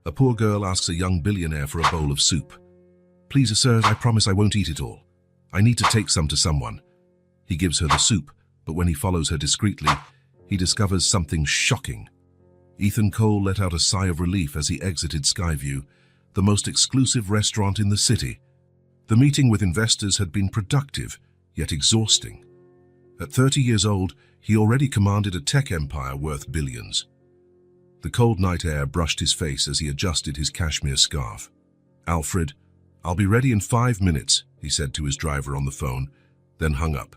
A poor girl asks a young billionaire for a bowl of soup. "Please, sir, I promise I won't eat it all. I need to take some to someone." He gives her the soup, but when he follows her discreetly, he discovers something shocking. Ethan Cole let out a sigh of relief as he exited Skyview, the most exclusive restaurant in the city. The meeting with investors had been productive, yet exhausting. At 30 years old, he already commanded a tech empire worth billions. The cold night air brushed his face as he adjusted his cashmere scarf. "Alfred, I'll be ready in 5 minutes," he said to his driver on the phone, then hung up.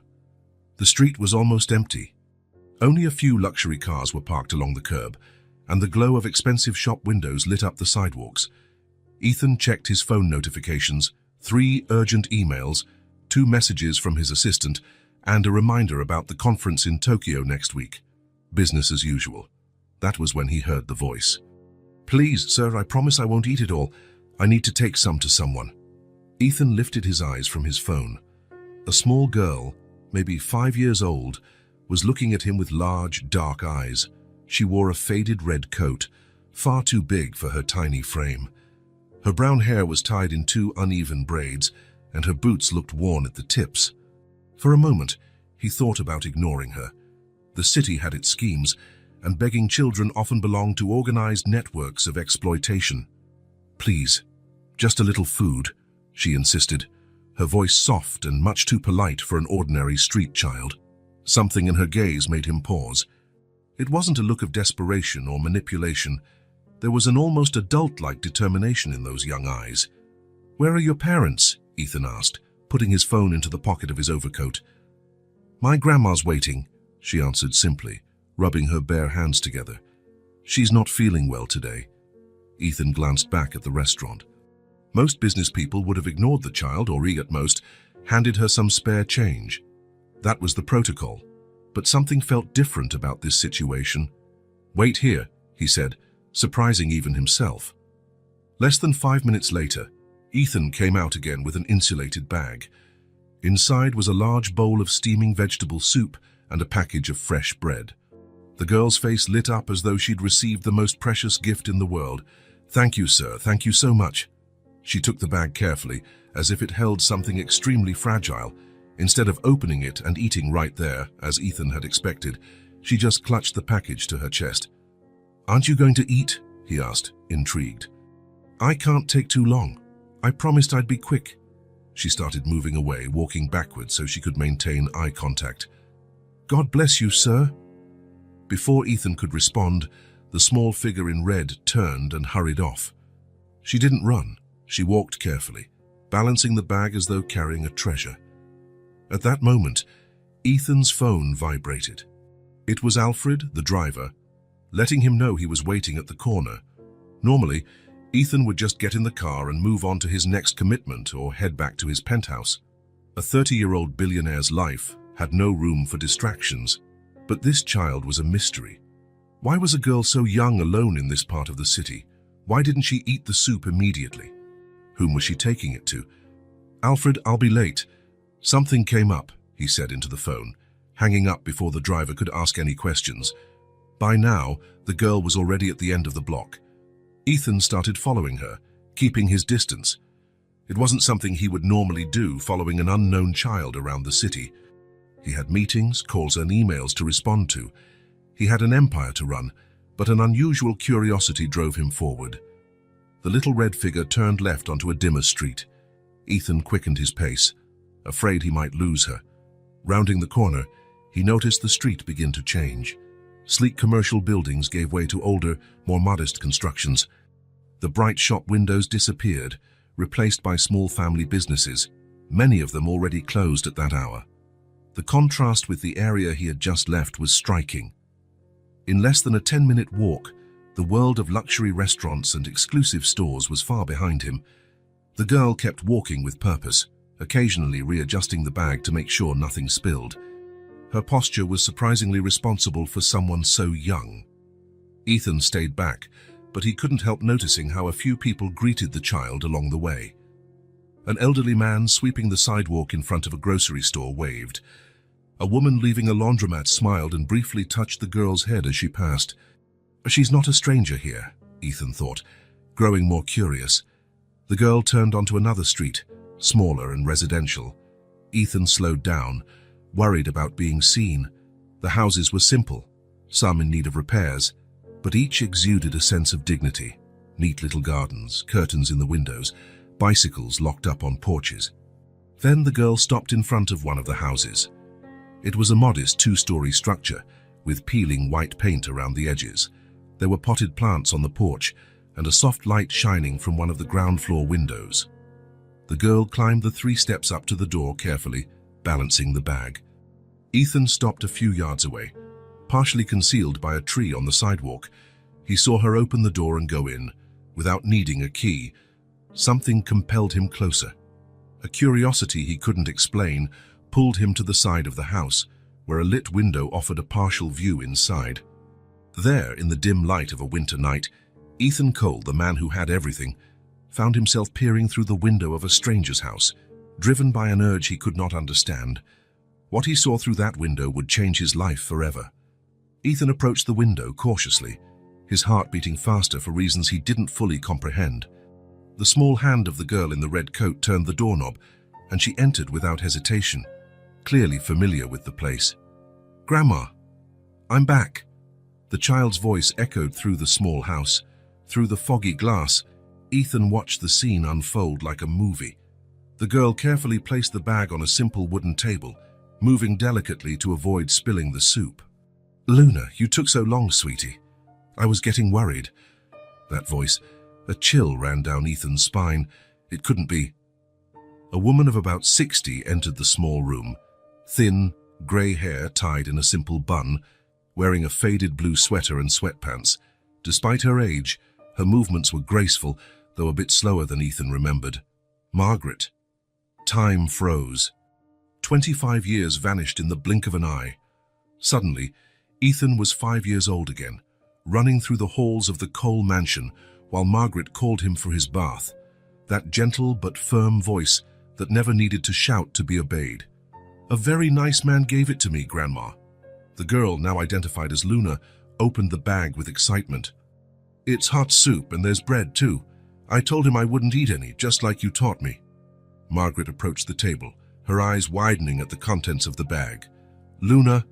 The street was almost empty. Only a few luxury cars were parked along the curb, and the glow of expensive shop windows lit up the sidewalks. Ethan checked his phone notifications, 3 urgent emails, 2 messages from his assistant, and a reminder about the conference in Tokyo next week. Business as usual. That was when he heard the voice. "Please, sir, I promise I won't eat it all. I need to take some to someone." Ethan lifted his eyes from his phone. A small girl, maybe 5 years old, was looking at him with large, dark eyes. She wore a faded red coat, far too big for her tiny frame. Her brown hair was tied in 2 uneven braids, and her boots looked worn at the tips. For a moment, he thought about ignoring her. The city had its schemes, and begging children often belonged to organized networks of exploitation. "Please, just a little food," she insisted, her voice soft and much too polite for an ordinary street child. Something in her gaze made him pause. It wasn't a look of desperation or manipulation. There was an almost adult-like determination in those young eyes. "Where are your parents?" Ethan asked, putting his phone into the pocket of his overcoat. "My grandma's waiting," she answered simply, rubbing her bare hands together. "She's not feeling well today." Ethan glanced back at the restaurant. Most business people would have ignored the child or, at most, handed her some spare change. That was the protocol, but something felt different about this situation. "Wait here," he said, surprising even himself. Less than 5 minutes later, Ethan came out again with an insulated bag. Inside was a large bowl of steaming vegetable soup and a package of fresh bread. The girl's face lit up as though she'd received the most precious gift in the world. "Thank you, sir. Thank you so much." She took the bag carefully, as if it held something extremely fragile. Instead of opening it and eating right there, as Ethan had expected, she just clutched the package to her chest. "Aren't you going to eat?" he asked, intrigued. "I can't take too long. I promised I'd be quick." She started moving away, walking backwards so she could maintain eye contact. "God bless you, sir." Before Ethan could respond, the small figure in red turned and hurried off. She didn't run. She walked carefully, balancing the bag as though carrying a treasure. At that moment, Ethan's phone vibrated. It was Alfred, the driver, letting him know he was waiting at the corner. Normally, Ethan would just get in the car and move on to his next commitment or head back to his penthouse. A 30-year-old billionaire's life had no room for distractions, but this child was a mystery. Why was a girl so young alone in this part of the city? Why didn't she eat the soup immediately? Whom was she taking it to? "Alfred, I'll be late." "Something came up," he said into the phone, hanging up before the driver could ask any questions. By now, the girl was already at the end of the block. Ethan started following her, keeping his distance. It wasn't something he would normally do, following an unknown child around the city. He had meetings, calls and emails to respond to. He had an empire to run, but an unusual curiosity drove him forward. The little red figure turned left onto a dimmer street. Ethan quickened his pace, afraid he might lose her. Rounding the corner, he noticed the street begin to change. Sleek commercial buildings gave way to older, more modest constructions. The bright shop windows disappeared, replaced by small family businesses, many of them already closed at that hour. The contrast with the area he had just left was striking. In less than a 10-minute walk, the world of luxury restaurants and exclusive stores was far behind him. The girl kept walking with purpose, occasionally readjusting the bag to make sure nothing spilled. Her posture was surprisingly responsible for someone so young. Ethan stayed back, but he couldn't help noticing how a few people greeted the child along the way. An elderly man sweeping the sidewalk in front of a grocery store waved. A woman leaving a laundromat smiled and briefly touched the girl's head as she passed. She's not a stranger here, Ethan thought. Growing more curious, the girl turned onto another street, smaller and residential. Ethan slowed down, worried about being seen. The houses were simple, some in need of repairs, but each exuded a sense of dignity. Neat little gardens, curtains in the windows, bicycles locked up on porches. Then the girl stopped in front of one of the houses. It was a modest two-story structure, with peeling white paint around the edges. There were potted plants on the porch, and a soft light shining from one of the ground floor windows. The girl climbed the 3 steps up to the door carefully, balancing the bag. Ethan stopped a few yards away. Partially concealed by a tree on the sidewalk, he saw her open the door and go in, without needing a key. Something compelled him closer. A curiosity he couldn't explain pulled him to the side of the house, where a lit window offered a partial view inside. There, in the dim light of a winter night, Ethan Cole, the man who had everything, found himself peering through the window of a stranger's house, driven by an urge he could not understand. What he saw through that window would change his life forever. Ethan approached the window cautiously, his heart beating faster for reasons he didn't fully comprehend. The small hand of the girl in the red coat turned the doorknob, and she entered without hesitation, clearly familiar with the place. "Grandma, I'm back." The child's voice echoed through the small house. Through the foggy glass, Ethan watched the scene unfold like a movie. The girl carefully placed the bag on a simple wooden table, moving delicately to avoid spilling the soup. "Luna, you took so long, sweetie. I was getting worried." That voice, a chill ran down Ethan's spine. It couldn't be. A woman of about 60 entered the small room, thin, grey hair tied in a simple bun, wearing a faded blue sweater and sweatpants. Despite her age, her movements were graceful, though a bit slower than Ethan remembered. Margaret. Time froze. 25 years vanished in the blink of an eye. Suddenly, Ethan was 5 years old again, running through the halls of the Cole mansion while Margaret called him for his bath. That gentle but firm voice that never needed to shout to be obeyed. "A very nice man gave it to me, Grandma." The girl, now identified as Luna, opened the bag with excitement. "It's hot soup and there's bread too. I told him I wouldn't eat any, just like you taught me." Margaret approached the table, her eyes widening at the contents of the bag. "Luna,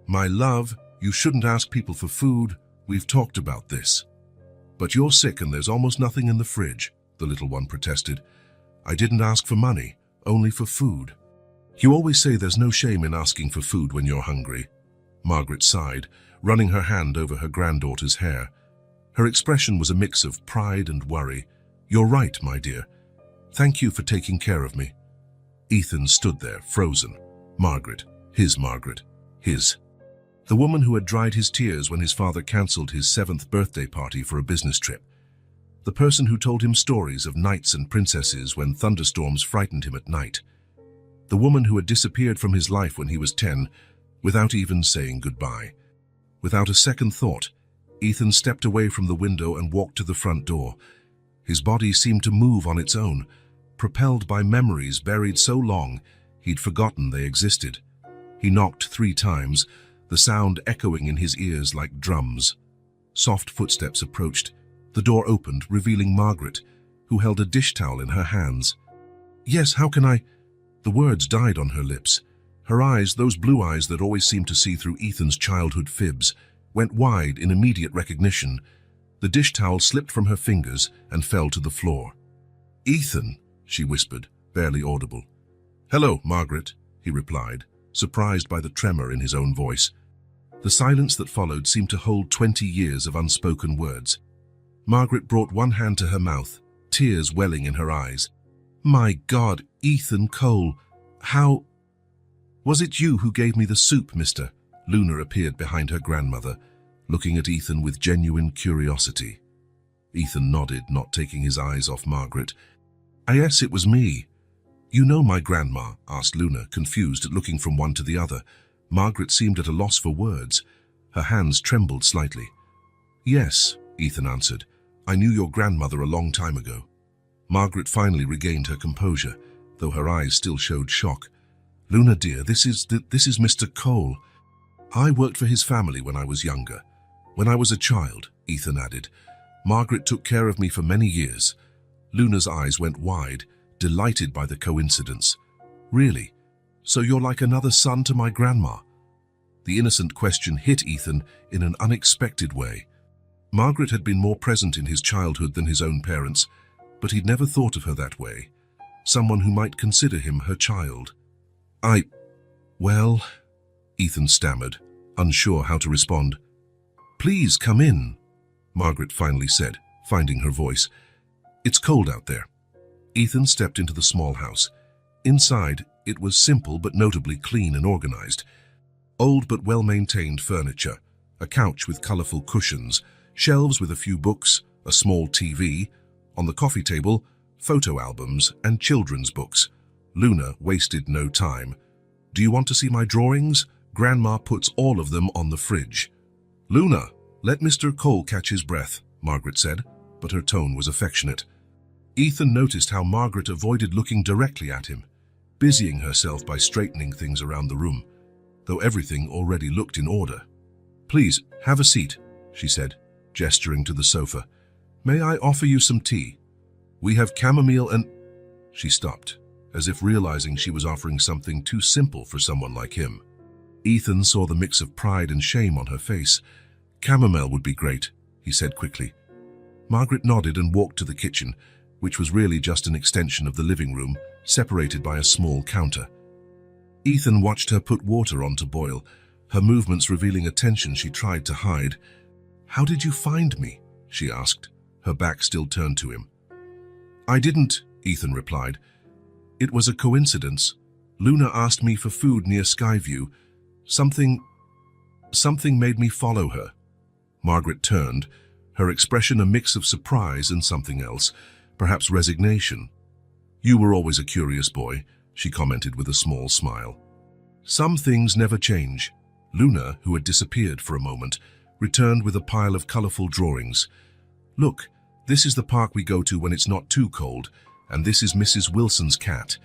my love, you shouldn't ask people for food. We've talked about this." "But you're sick and there's almost nothing in the fridge," the little one protested. "I didn't ask for money, only for food." "You always say there's no shame in asking for food when you're hungry." Margaret sighed, running her hand over her granddaughter's hair. Her expression was a mix of pride and worry. "You're right, my dear. Thank you for taking care of me." Ethan stood there, frozen. Margaret. His. The woman who had dried his tears when his father cancelled his 7th birthday party for a business trip. The person who told him stories of knights and princesses when thunderstorms frightened him at night. The woman who had disappeared from his life when he was 10, without even saying goodbye. Without a second thought, Ethan stepped away from the window and walked to the front door. His body seemed to move on its own, propelled by memories buried so long he'd forgotten they existed. He knocked 3 times, the sound echoing in his ears like drums. Soft footsteps approached. The door opened, revealing Margaret, who held a dish towel in her hands. "Yes, how can I—" The words died on her lips. Her eyes, those blue eyes that always seemed to see through Ethan's childhood fibs, went wide in immediate recognition. The dish towel slipped from her fingers and fell to the floor. "Ethan," she whispered, barely audible. "Hello, Margaret," he replied, surprised by the tremor in his own voice. The silence that followed seemed to hold 20 years of unspoken words. Margaret brought one hand to her mouth, tears welling in her eyes. "My God, Ethan Cole, how—" "Was it you who gave me the soup, mister?" Luna appeared behind her grandmother, looking at Ethan with genuine curiosity. Ethan nodded, not taking his eyes off Margaret. "Yes, it was me." "You know my grandma?" asked Luna, confused, looking from one to the other. Margaret seemed at a loss for words. Her hands trembled slightly. "Yes," Ethan answered. "I knew your grandmother a long time ago." Margaret finally regained her composure, though her eyes still showed shock. "Luna, dear, this is Mr. Cole. I worked for his family when I was younger. When I was a child," Ethan added. Margaret took care of me for many years. Luna's eyes went wide, delighted by the coincidence. Really? So you're like another son to my grandma? The innocent question hit Ethan in an unexpected way. Margaret had been more present in his childhood than his own parents, but he'd never thought of her that way. Someone who might consider him her child. Well, Ethan stammered, unsure how to respond. Please come in, Margaret finally said, finding her voice. It's cold out there. Ethan stepped into the small house. Inside, it was simple but notably clean and organized. Old but well-maintained furniture, a couch with colorful cushions, shelves with a few books, a small TV, on the coffee table, photo albums and children's books. Luna wasted no time. Do you want to see my drawings? Grandma puts all of them on the fridge. Luna, let Mr. Cole catch his breath, Margaret said, but her tone was affectionate. Ethan noticed how Margaret avoided looking directly at him, busying herself by straightening things around the room, though everything already looked in order. Please, have a seat, she said, gesturing to the sofa. May I offer you some tea? We have chamomile and... She stopped, as if realizing she was offering something too simple for someone like him. Ethan saw the mix of pride and shame on her face. Chamomile would be great, he said quickly. Margaret nodded and walked to the kitchen, which was really just an extension of the living room, separated by a small counter. Ethan watched her put water on to boil, her movements revealing a tension she tried to hide. How did you find me? She asked, her back still turned to him. I didn't, Ethan replied. It was a coincidence. Luna asked me for food near Skyview. Something made me follow her. Margaret turned, her expression a mix of surprise and something else, perhaps resignation. You were always a curious boy, she commented with a small smile. Some things never change. Luna, who had disappeared for a moment, returned with a pile of colorful drawings. Look, this is the park we go to when it's not too cold, and this is Mrs. Wilson's cat,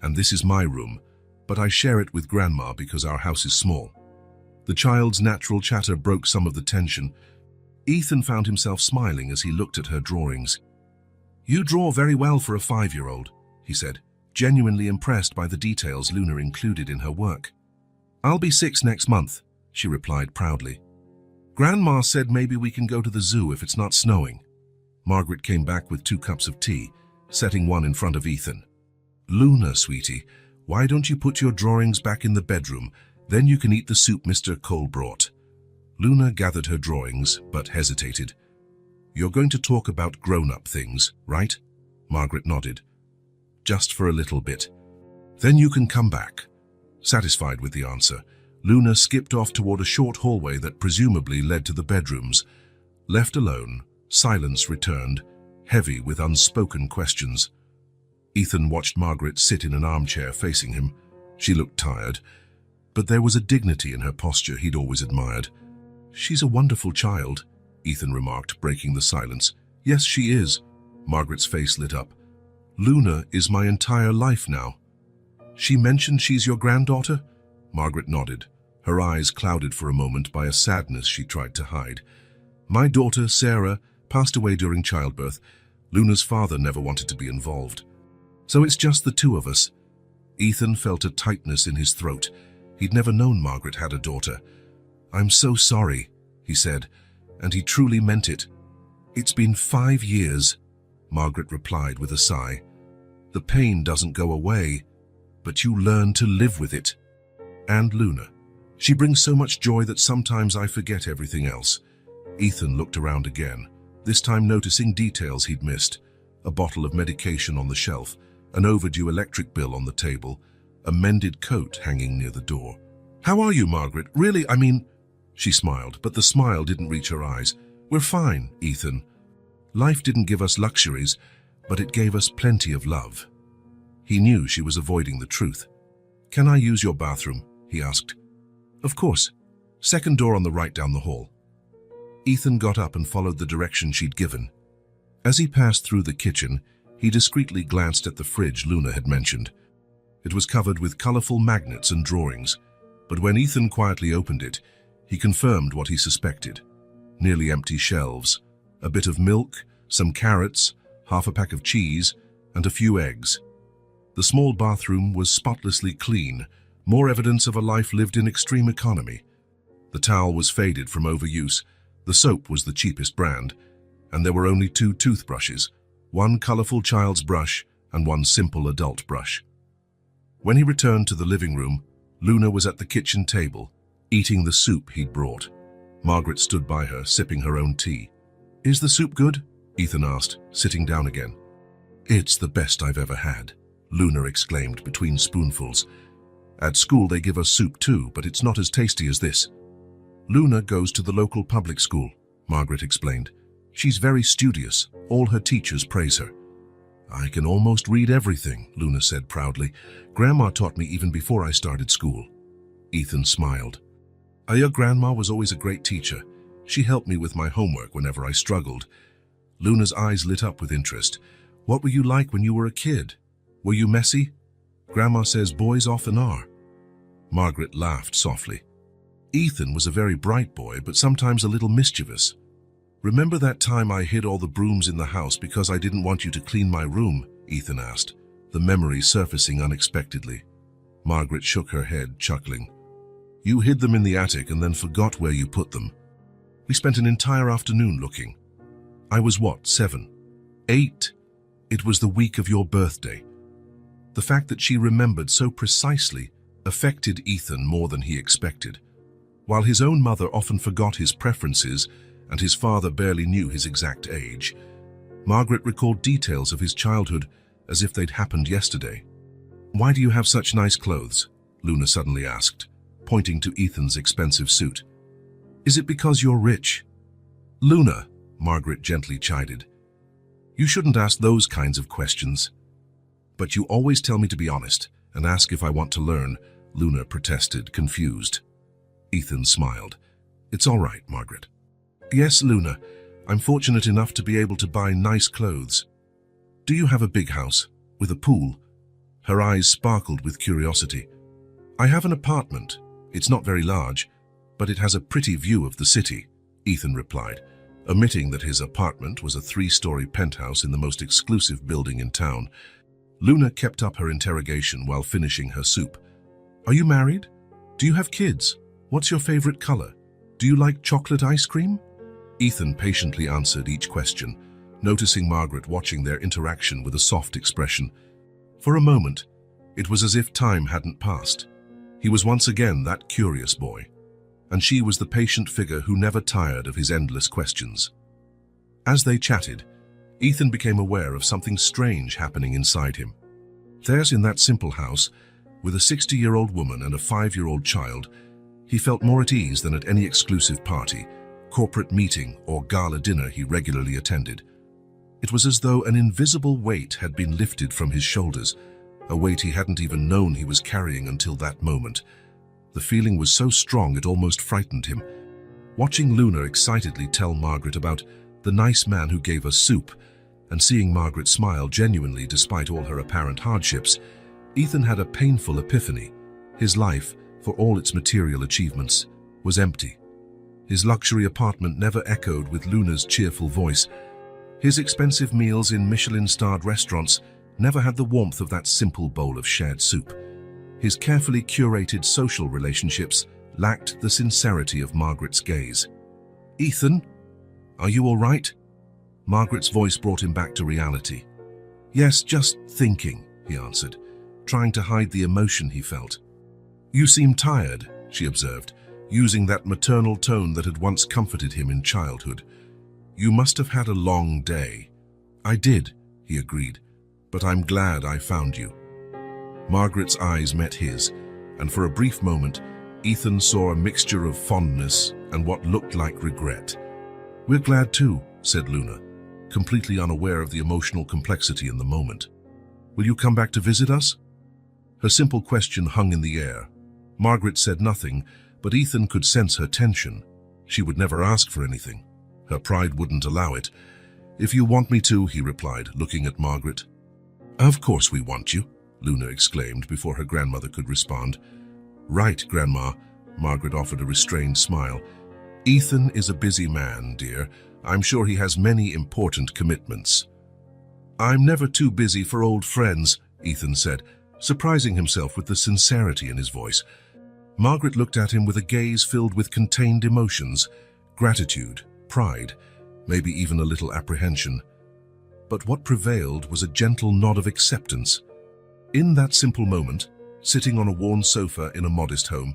and this is my room, but I share it with Grandma because our house is small. The child's natural chatter broke some of the tension. Ethan found himself smiling as he looked at her drawings. You draw very well for a 5-year-old, he said, genuinely impressed by the details Luna included in her work. I'll be 6 next month, she replied proudly. Grandma said maybe we can go to the zoo if it's not snowing. Margaret came back with 2 cups of tea, setting one in front of Ethan. Luna, sweetie, why don't you put your drawings back in the bedroom? Then you can eat the soup Mr. Cole brought. Luna gathered her drawings, but hesitated. You're going to talk about grown-up things, right? Margaret nodded. Just for a little bit. Then you can come back. Satisfied with the answer, Luna skipped off toward a short hallway that presumably led to the bedrooms. Left alone, silence returned, heavy with unspoken questions. Ethan watched Margaret sit in an armchair facing him. She looked tired, but there was a dignity in her posture he'd always admired. She's a wonderful child, Ethan remarked, breaking the silence. Yes, she is. Margaret's face lit up. Luna is my entire life now. She mentioned she's your granddaughter? Margaret nodded, her eyes clouded for a moment by a sadness she tried to hide. My daughter, Sarah, passed away during childbirth. Luna's father never wanted to be involved. So it's just the 2 of us. Ethan felt a tightness in his throat. He'd never known Margaret had a daughter. I'm so sorry, he said, and he truly meant it. It's been 5 years, Margaret replied with a sigh. The pain doesn't go away, but you learn to live with it. And Luna. She brings so much joy that sometimes I forget everything else. Ethan looked around again, this time noticing details he'd missed. A bottle of medication on the shelf, an overdue electric bill on the table, a mended coat hanging near the door. How are you, Margaret? Really, She smiled, but the smile didn't reach her eyes. We're fine, Ethan. Life didn't give us luxuries, but it gave us plenty of love. He knew she was avoiding the truth. Can I use your bathroom? He asked. Of course. Second door on the right down the hall. Ethan got up and followed the direction she'd given. As he passed through the kitchen, he discreetly glanced at the fridge Luna had mentioned. It was covered with colorful magnets and drawings, but when Ethan quietly opened it, he confirmed what he suspected. Nearly empty shelves, a bit of milk, some carrots, half a pack of cheese, and a few eggs. The small bathroom was spotlessly clean, more evidence of a life lived in extreme economy. The towel was faded from overuse, the soap was the cheapest brand, and there were only 2 toothbrushes, one colorful child's brush and one simple adult brush. When he returned to the living room, Luna was at the kitchen table, eating the soup he'd brought. Margaret stood by her, sipping her own tea. "Is the soup good?" Ethan asked, sitting down again. "It's the best I've ever had," Luna exclaimed between spoonfuls. "At school they give us soup too, but it's not as tasty as this." "Luna goes to the local public school," Margaret explained. "She's very studious. All her teachers praise her." "I can almost read everything," Luna said proudly. "Grandma taught me even before I started school." Ethan smiled. "Your grandma was always a great teacher. She helped me with my homework whenever I struggled." Luna's eyes lit up with interest. "What were you like when you were a kid? Were you messy?" "Grandma says boys often are." Margaret laughed softly. "Ethan was a very bright boy, but sometimes a little mischievous. Remember that time I hid all the brooms in the house because I didn't want you to clean my room?" Ethan asked, the memory surfacing unexpectedly. Margaret shook her head, chuckling. "You hid them in the attic and then forgot where you put them. We spent an entire afternoon looking. I was what, 7? 8? It was the week of your birthday." The fact that she remembered so precisely affected Ethan more than he expected. While his own mother often forgot his preferences and his father barely knew his exact age, Margaret recalled details of his childhood as if they'd happened yesterday. "Why do you have such nice clothes?" Luna suddenly asked, pointing to Ethan's expensive suit. "Is it because you're rich?" "Luna," Margaret gently chided, "you shouldn't ask those kinds of questions." "But you always tell me to be honest and ask if I want to learn," Luna protested, confused. Ethan smiled. "It's all right, Margaret." "Yes, Luna, I'm fortunate enough to be able to buy nice clothes." "Do you have a big house, with a pool?" Her eyes sparkled with curiosity. "I have an apartment. It's not very large, but it has a pretty view of the city," Ethan replied, omitting that his apartment was a 3-story penthouse in the most exclusive building in town. Luna kept up her interrogation while finishing her soup. "Are you married? Do you have kids? What's your favorite color? Do you like chocolate ice cream?" Ethan patiently answered each question, noticing Margaret watching their interaction with a soft expression. For a moment, it was as if time hadn't passed. He was once again that curious boy, and she was the patient figure who never tired of his endless questions. As they chatted, Ethan became aware of something strange happening inside him. Theirs in that simple house, with a 60-year-old woman and a 5-year-old child, he felt more at ease than at any exclusive party, corporate meeting, or gala dinner he regularly attended. It was as though an invisible weight had been lifted from his shoulders, a weight he hadn't even known he was carrying until that moment. The feeling was so strong it almost frightened him. Watching Luna excitedly tell Margaret about the nice man who gave us soup, and seeing Margaret smile genuinely despite all her apparent hardships, Ethan had a painful epiphany. His life, for all its material achievements, was empty. His luxury apartment never echoed with Luna's cheerful voice. His expensive meals in Michelin-starred restaurants never had the warmth of that simple bowl of shared soup. His carefully curated social relationships lacked the sincerity of Margaret's gaze. "Ethan, are you all right?" Margaret's voice brought him back to reality. "Yes, just thinking," he answered, trying to hide the emotion he felt. "You seem tired," she observed, using that maternal tone that had once comforted him in childhood. "You must have had a long day." "I did," he agreed, "but I'm glad I found you." Margaret's eyes met his, and for a brief moment, Ethan saw a mixture of fondness and what looked like regret. "We're glad too," said Luna, completely unaware of the emotional complexity in the moment. "Will you come back to visit us?" Her simple question hung in the air. Margaret said nothing, but Ethan could sense her tension. She would never ask for anything. Her pride wouldn't allow it. "If you want me to," he replied, looking at Margaret. "Of course we want you," Luna exclaimed before her grandmother could respond. "Right, Grandma," Margaret offered a restrained smile. "Ethan is a busy man, dear. I'm sure he has many important commitments." "I'm never too busy for old friends," Ethan said, surprising himself with the sincerity in his voice. Margaret looked at him with a gaze filled with contained emotions, gratitude, pride, maybe even a little apprehension. But what prevailed was a gentle nod of acceptance. In that simple moment, sitting on a worn sofa in a modest home,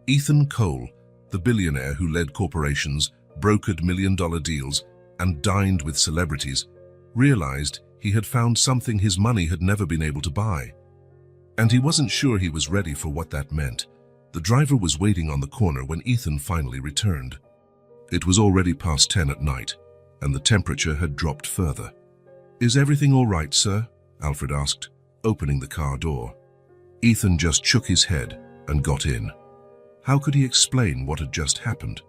Ethan Cole, the billionaire who led corporations, brokered million-dollar deals, and dined with celebrities, realized he had found something his money had never been able to buy. And he wasn't sure he was ready for what that meant. The driver was waiting on the corner when Ethan finally returned. It was already past 10 at night, and the temperature had dropped further. "Is everything all right, sir?" Alfred asked, opening the car door. Ethan just shook his head and got in. How could he explain what had just happened?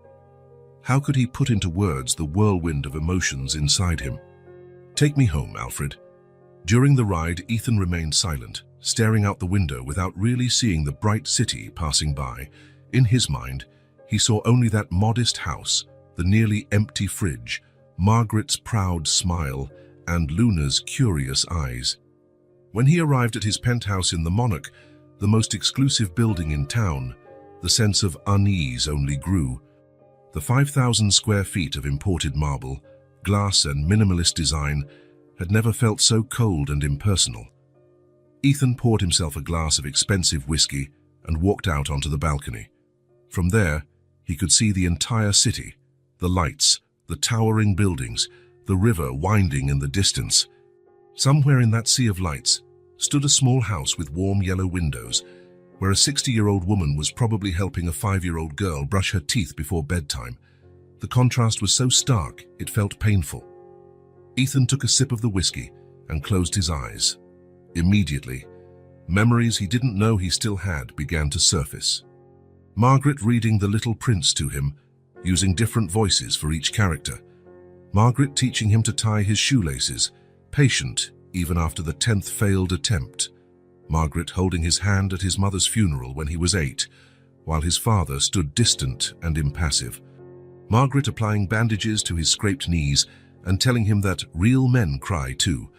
How could he put into words the whirlwind of emotions inside him? "Take me home, Alfred." During the ride, Ethan remained silent, staring out the window without really seeing the bright city passing by. In his mind, he saw only that modest house, the nearly empty fridge, Margaret's proud smile, and Luna's curious eyes. When he arrived at his penthouse in the Monarch, the most exclusive building in town, the sense of unease only grew. The 5,000 square feet of imported marble, glass and minimalist design had never felt so cold and impersonal. Ethan poured himself a glass of expensive whiskey and walked out onto the balcony. From there, he could see the entire city, the lights, the towering buildings, the river winding in the distance. Somewhere in that sea of lights stood a small house with warm yellow windows, where a 60-year-old woman was probably helping a 5-year-old girl brush her teeth before bedtime. The contrast was so stark, it felt painful. Ethan took a sip of the whiskey and closed his eyes. Immediately, memories he didn't know he still had began to surface. Margaret reading The Little Prince to him, using different voices for each character. Margaret teaching him to tie his shoelaces, patient even after the 10th failed attempt. Margaret holding his hand at his mother's funeral when he was 8, while his father stood distant and impassive. Margaret applying bandages to his scraped knees and telling him that real men cry too.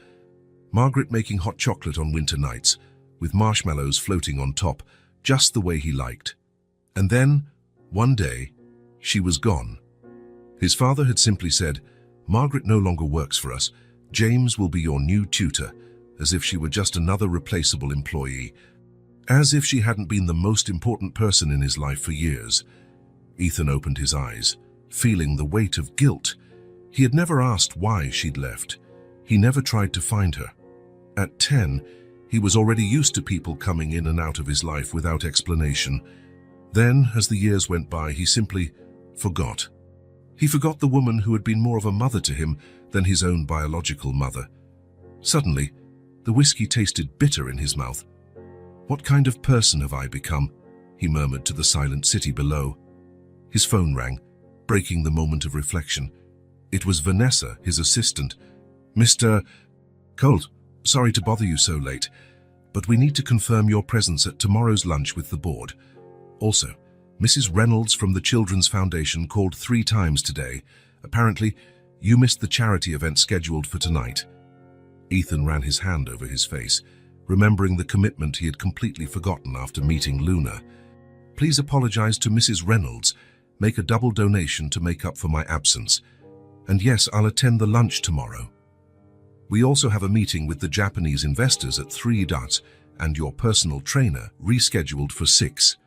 Margaret making hot chocolate on winter nights, with marshmallows floating on top, just the way he liked. And then, one day, she was gone. His father had simply said, "Margaret no longer works for us. James will be your new tutor," as if she were just another replaceable employee. As if she hadn't been the most important person in his life for years. Ethan opened his eyes, feeling the weight of guilt. He had never asked why she'd left. He never tried to find her. At 10, he was already used to people coming in and out of his life without explanation. Then, as the years went by, he simply forgot. He forgot the woman who had been more of a mother to him than his own biological mother. Suddenly, the whiskey tasted bitter in his mouth. "What kind of person have I become?" he murmured to the silent city below. His phone rang, breaking the moment of reflection. It was Vanessa, his assistant. "Mr. Colt, sorry to bother you so late, but we need to confirm your presence at tomorrow's lunch with the board. Also, Mrs. Reynolds from the Children's Foundation called 3 times today. Apparently, you missed the charity event scheduled for tonight." Ethan ran his hand over his face, remembering the commitment he had completely forgotten after meeting Luna. "Please apologize to Mrs. Reynolds. Make a double donation to make up for my absence. And yes, I'll attend the lunch tomorrow. We also have a meeting with the Japanese investors at 3 and your personal trainer rescheduled for 6.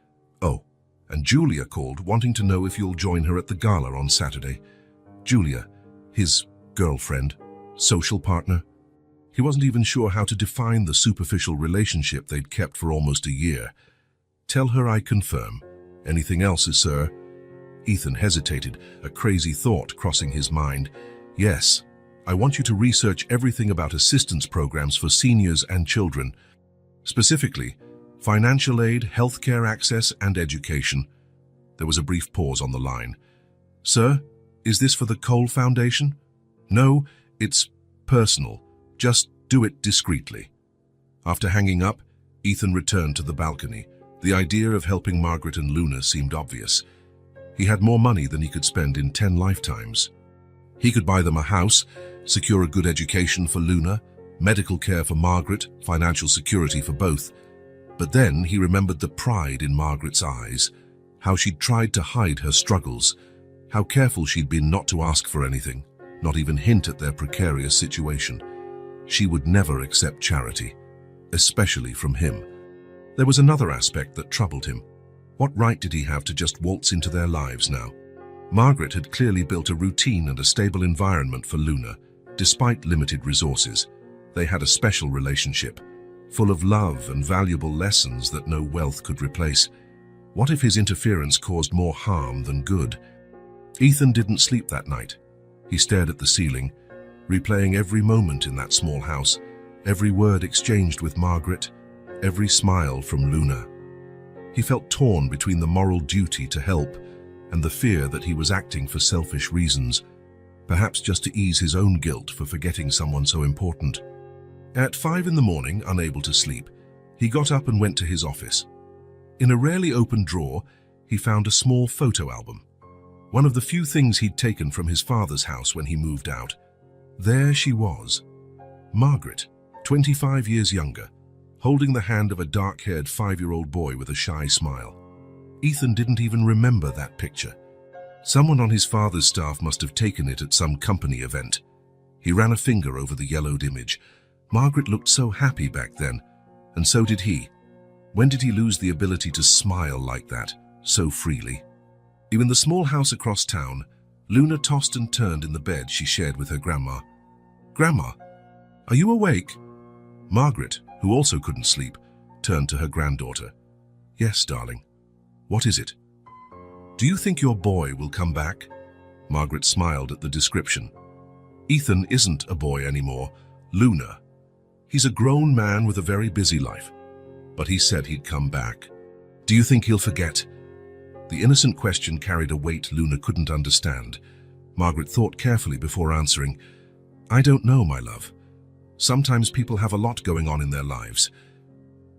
Oh, and Julia called wanting to know if you'll join her at the gala on Saturday." Julia, his girlfriend, social partner. He wasn't even sure how to define the superficial relationship they'd kept for almost a year. "Tell her I confirm. Anything else, sir?" Ethan hesitated, a crazy thought crossing his mind. "Yes, I want you to research everything about assistance programs for seniors and children. Specifically, financial aid, healthcare access, and education." There was a brief pause on the line. "Sir, is this for the Cole Foundation?" "No, it's personal. Just do it discreetly." After hanging up, Ethan returned to the balcony. The idea of helping Margaret and Luna seemed obvious. He had more money than he could spend in 10 lifetimes. He could buy them a house, secure a good education for Luna, medical care for Margaret, financial security for both. But then he remembered the pride in Margaret's eyes, how she'd tried to hide her struggles, how careful she'd been not to ask for anything, not even hint at their precarious situation. She would never accept charity, especially from him. There was another aspect that troubled him. What right did he have to just waltz into their lives now? Margaret had clearly built a routine and a stable environment for Luna, despite limited resources. They had a special relationship, full of love and valuable lessons that no wealth could replace. What if his interference caused more harm than good? Ethan didn't sleep that night. He stared at the ceiling, replaying every moment in that small house, every word exchanged with Margaret, every smile from Luna. He felt torn between the moral duty to help and the fear that he was acting for selfish reasons, perhaps just to ease his own guilt for forgetting someone so important. At 5 in the morning, unable to sleep, he got up and went to his office. In a rarely opened drawer, he found a small photo album, one of the few things he'd taken from his father's house when he moved out. There she was, Margaret, 25 years younger, holding the hand of a dark-haired 5-year-old boy with a shy smile. Ethan didn't even remember that picture. Someone on his father's staff must have taken it at some company event. He ran a finger over the yellowed image. Margaret looked so happy back then, and so did he. When did he lose the ability to smile like that, so freely? In the small house across town, Luna tossed and turned in the bed she shared with her grandma. "Grandma, are you awake?" Margaret, who also couldn't sleep, turned to her granddaughter. "Yes, darling. What is it?" "Do you think your boy will come back?" Margaret smiled at the description. "Ethan isn't a boy anymore, Luna. He's a grown man with a very busy life. But he said he'd come back. Do you think he'll forget?" The innocent question carried a weight Luna couldn't understand. Margaret thought carefully before answering. "I don't know, my love. Sometimes people have a lot going on in their lives."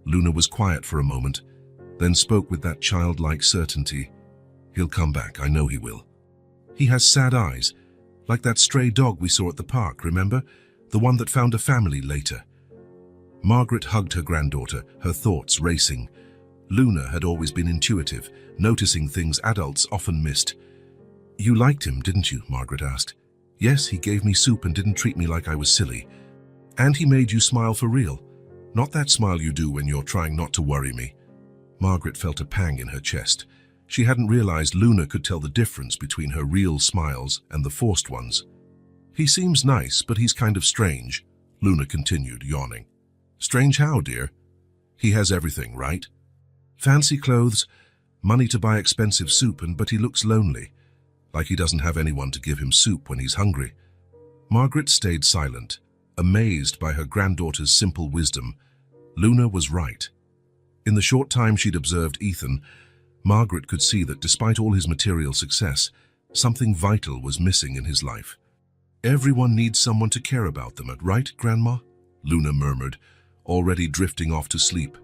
Luna was quiet for a moment, then spoke with that childlike certainty. "He'll come back, I know he will. He has sad eyes, like that stray dog we saw at the park, remember? The one that found a family later." Margaret hugged her granddaughter, her thoughts racing. Luna had always been intuitive, noticing things adults often missed. "You liked him, didn't you?" Margaret asked. "Yes, he gave me soup and didn't treat me like I was silly. And he made you smile for real. Not that smile you do when you're trying not to worry me." Margaret felt a pang in her chest. She hadn't realized Luna could tell the difference between her real smiles and the forced ones. "He seems nice, but he's kind of strange," Luna continued, yawning. "Strange how, dear?" "He has everything, right? Fancy clothes, money to buy expensive soup, but he looks lonely, like he doesn't have anyone to give him soup when he's hungry." Margaret stayed silent, amazed by her granddaughter's simple wisdom. Luna was right. In the short time she'd observed Ethan, Margaret could see that despite all his material success, something vital was missing in his life. "Everyone needs someone to care about them, right, Grandma?" Luna murmured, already drifting off to sleep.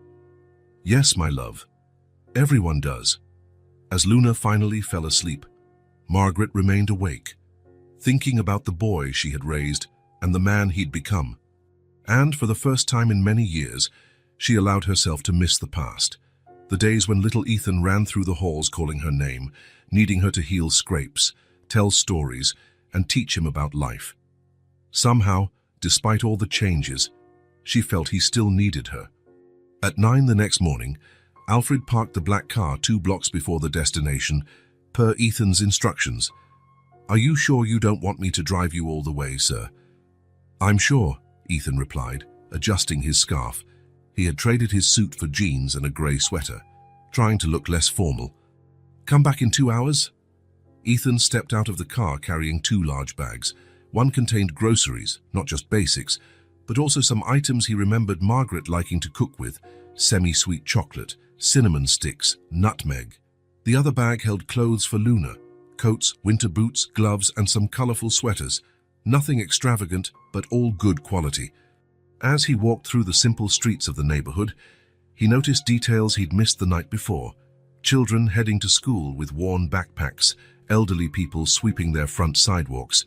"Yes, my love. Everyone does." As Luna finally fell asleep, Margaret remained awake, thinking about the boy she had raised and the man he'd become. And for the first time in many years, she allowed herself to miss the past. The days when little Ethan ran through the halls calling her name, needing her to heal scrapes, tell stories, and teach him about life. Somehow, despite all the changes, she felt he still needed her. At 9 the next morning, Alfred parked the black car 2 blocks before the destination, per Ethan's instructions. "Are you sure you don't want me to drive you all the way, sir?" "I'm sure," Ethan replied, adjusting his scarf. He had traded his suit for jeans and a grey sweater, trying to look less formal. "Come back in 2 hours?" Ethan stepped out of the car carrying 2 large bags. One contained groceries, not just basics, but also some items he remembered Margaret liking to cook with: semi-sweet chocolate, cinnamon sticks, nutmeg. The other bag held clothes for Luna: coats, winter boots, gloves, and some colorful sweaters. Nothing extravagant, but all good quality. As he walked through the simple streets of the neighborhood, he noticed details he'd missed the night before: children heading to school with worn backpacks, elderly people sweeping their front sidewalks,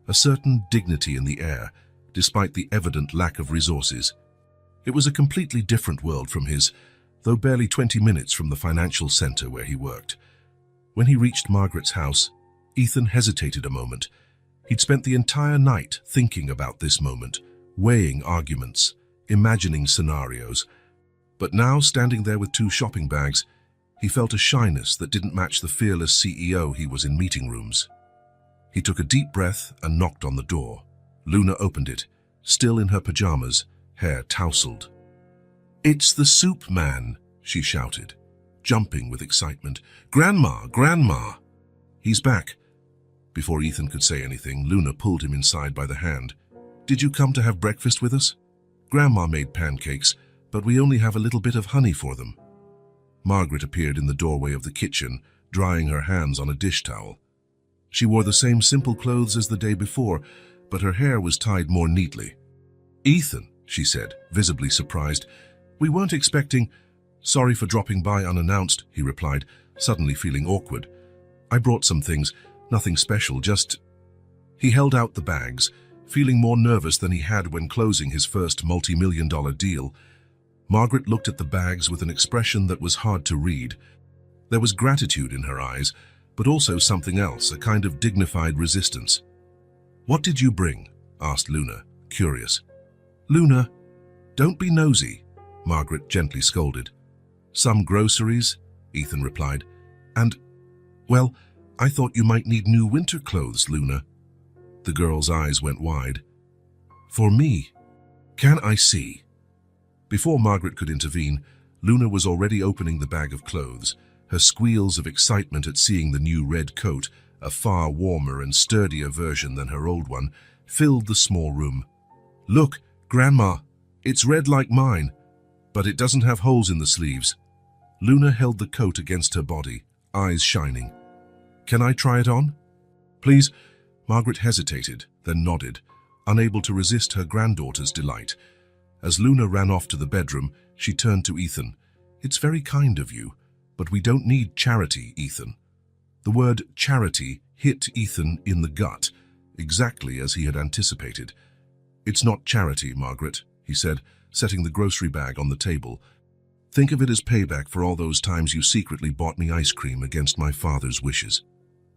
a certain dignity in the air, despite the evident lack of resources. It was a completely different world from his, though barely 20 minutes from the financial center where he worked. When he reached Margaret's house, Ethan hesitated a moment. He'd spent the entire night thinking about this moment, weighing arguments, imagining scenarios. But now, standing there with 2 shopping bags, he felt a shyness that didn't match the fearless CEO he was in meeting rooms. He took a deep breath and knocked on the door. Luna opened it, still in her pajamas, hair tousled. "It's the soup man," she shouted, jumping with excitement. "Grandma, Grandma!" "He's back." Before Ethan could say anything, Luna pulled him inside by the hand. "Did you come to have breakfast with us? Grandma made pancakes, but we only have a little bit of honey for them." Margaret appeared in the doorway of the kitchen, drying her hands on a dish towel. She wore the same simple clothes as the day before, but her hair was tied more neatly. "Ethan," she said, visibly surprised. "We weren't expecting—" "Sorry for dropping by unannounced," he replied, suddenly feeling awkward. "I brought some things, nothing special, just—" He held out the bags, feeling more nervous than he had when closing his first multi-million-dollar deal. Margaret looked at the bags with an expression that was hard to read. There was gratitude in her eyes, but also something else, a kind of dignified resistance. "What did you bring?" asked Luna, curious. "Luna, don't be nosy," Margaret gently scolded. "Some groceries," Ethan replied. "And, well, I thought you might need new winter clothes, Luna." The girl's eyes went wide. "For me? Can I see?" Before Margaret could intervene, Luna was already opening the bag of clothes. Her squeals of excitement at seeing the new red coat, a far warmer and sturdier version than her old one, filled the small room. "Look, Grandma, it's red like mine, but it doesn't have holes in the sleeves." Luna held the coat against her body, eyes shining. "Can I try it on?" "Please." Margaret hesitated, then nodded, unable to resist her granddaughter's delight. As Luna ran off to the bedroom, she turned to Ethan. "It's very kind of you, but we don't need charity, Ethan." The word charity hit Ethan in the gut, exactly as he had anticipated. "It's not charity, Margaret," he said, setting the grocery bag on the table. "Think of it as payback for all those times you secretly bought me ice cream against my father's wishes."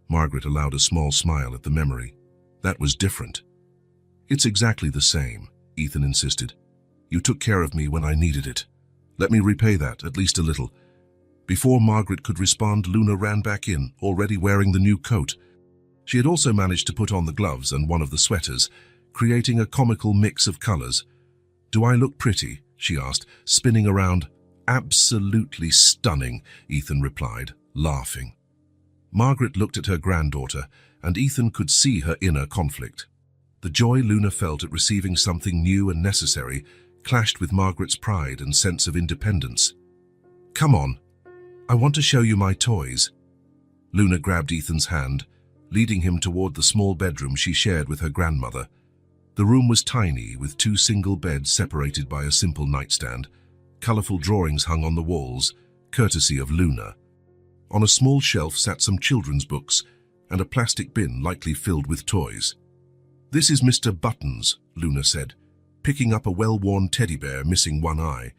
Margaret allowed a small smile at the memory. "That was different." "It's exactly the same," Ethan insisted. "You took care of me when I needed it. Let me repay that, at least a little." Before Margaret could respond, Luna ran back in, already wearing the new coat. She had also managed to put on the gloves and one of the sweaters, creating a comical mix of colors. "Do I look pretty?" she asked, spinning around. "Absolutely stunning," Ethan replied, laughing. Margaret looked at her granddaughter, and Ethan could see her inner conflict. The joy Luna felt at receiving something new and necessary clashed with Margaret's pride and sense of independence. "Come on, I want to show you my toys." Luna grabbed Ethan's hand, leading him toward the small bedroom she shared with her grandmother. The room was tiny, with 2 single beds separated by a simple nightstand. Colorful drawings hung on the walls, courtesy of Luna. On a small shelf sat some children's books and a plastic bin likely filled with toys. "This is Mr. Buttons," Luna said, picking up a well-worn teddy bear missing one eye.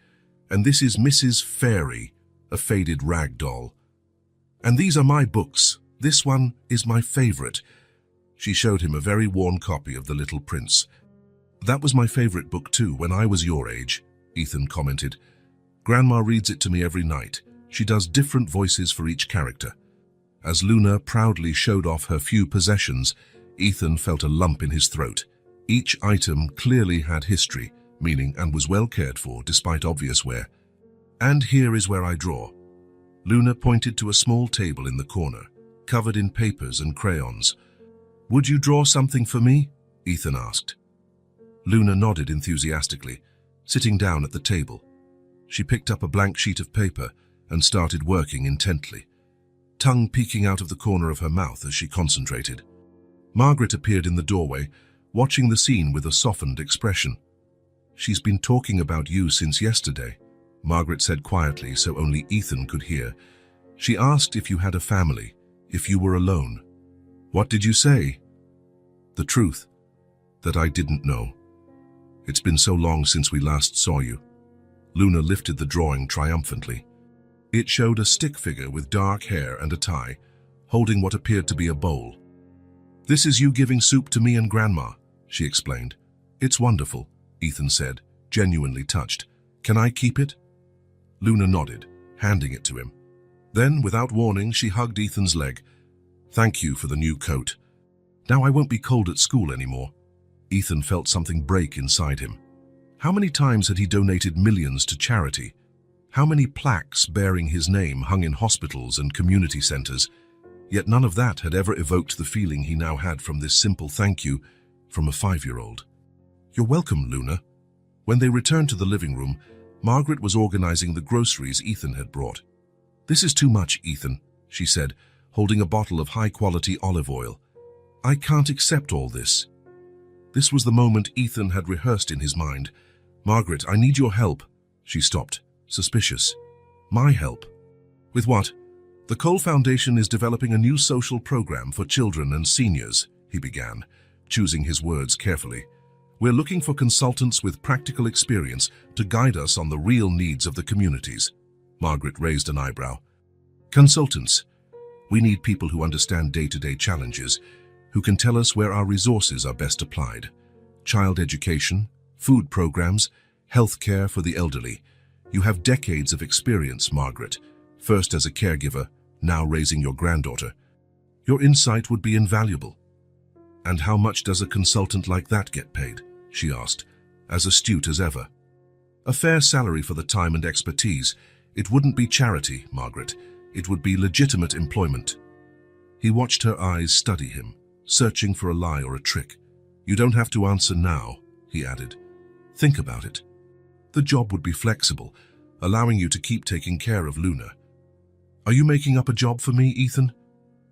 "And this is Mrs. Fairy, a faded rag doll. And these are my books. This one is my favorite." She showed him a very worn copy of The Little Prince. "That was my favorite book too, when I was your age," Ethan commented. "Grandma reads it to me every night. She does different voices for each character." As Luna proudly showed off her few possessions, Ethan felt a lump in his throat. Each item clearly had history, meaning, and was well cared for despite obvious wear. "And here is where I draw." Luna pointed to a small table in the corner, covered in papers and crayons. "Would you draw something for me?" Ethan asked. Luna nodded enthusiastically, sitting down at the table. She picked up a blank sheet of paper and started working intently, tongue peeking out of the corner of her mouth as she concentrated. Margaret appeared in the doorway, watching the scene with a softened expression. "She's been talking about you since yesterday," Margaret said quietly so only Ethan could hear. "She asked if you had a family, if you were alone." "What did you say?" The truth, that I didn't know. It's been so long since we last saw you. Luna lifted the drawing triumphantly. It showed a stick figure with dark hair and a tie, holding what appeared to be a bowl. "This is you giving soup to me and Grandma," she explained. "It's wonderful," Ethan said, genuinely touched. "Can I keep it?" Luna nodded, handing it to him. Then, without warning, she hugged Ethan's leg. "Thank you for the new coat. Now I won't be cold at school anymore." Ethan felt something break inside him. How many times had he donated millions to charity? How many plaques bearing his name hung in hospitals and community centers? Yet none of that had ever evoked the feeling he now had from this simple thank you from a 5-year-old. "You're welcome, Luna." When they returned to the living room, Margaret was organizing the groceries Ethan had brought. "This is too much, Ethan," she said, holding a bottle of high-quality olive oil. "I can't accept all this." This was the moment Ethan had rehearsed in his mind. "Margaret, I need your help." She stopped, suspicious. "My help? With what?" "The Cole Foundation is developing a new social program for children and seniors," he began, choosing his words carefully. "We're looking for consultants with practical experience to guide us on the real needs of the communities." Margaret raised an eyebrow. "Consultants. We need people who understand day-to-day challenges, who can tell us where our resources are best applied. Child education, food programs, health care for the elderly. You have decades of experience, Margaret, first as a caregiver, now raising your granddaughter. Your insight would be invaluable." "And how much does a consultant like that get paid?" she asked, as astute as ever. "A fair salary for the time and expertise. It wouldn't be charity, Margaret. It would be legitimate employment." He watched her eyes study him, searching for a lie or a trick. "You don't have to answer now," he added. "Think about it. The job would be flexible, allowing you to keep taking care of Luna." "Are you making up a job for me, Ethan?"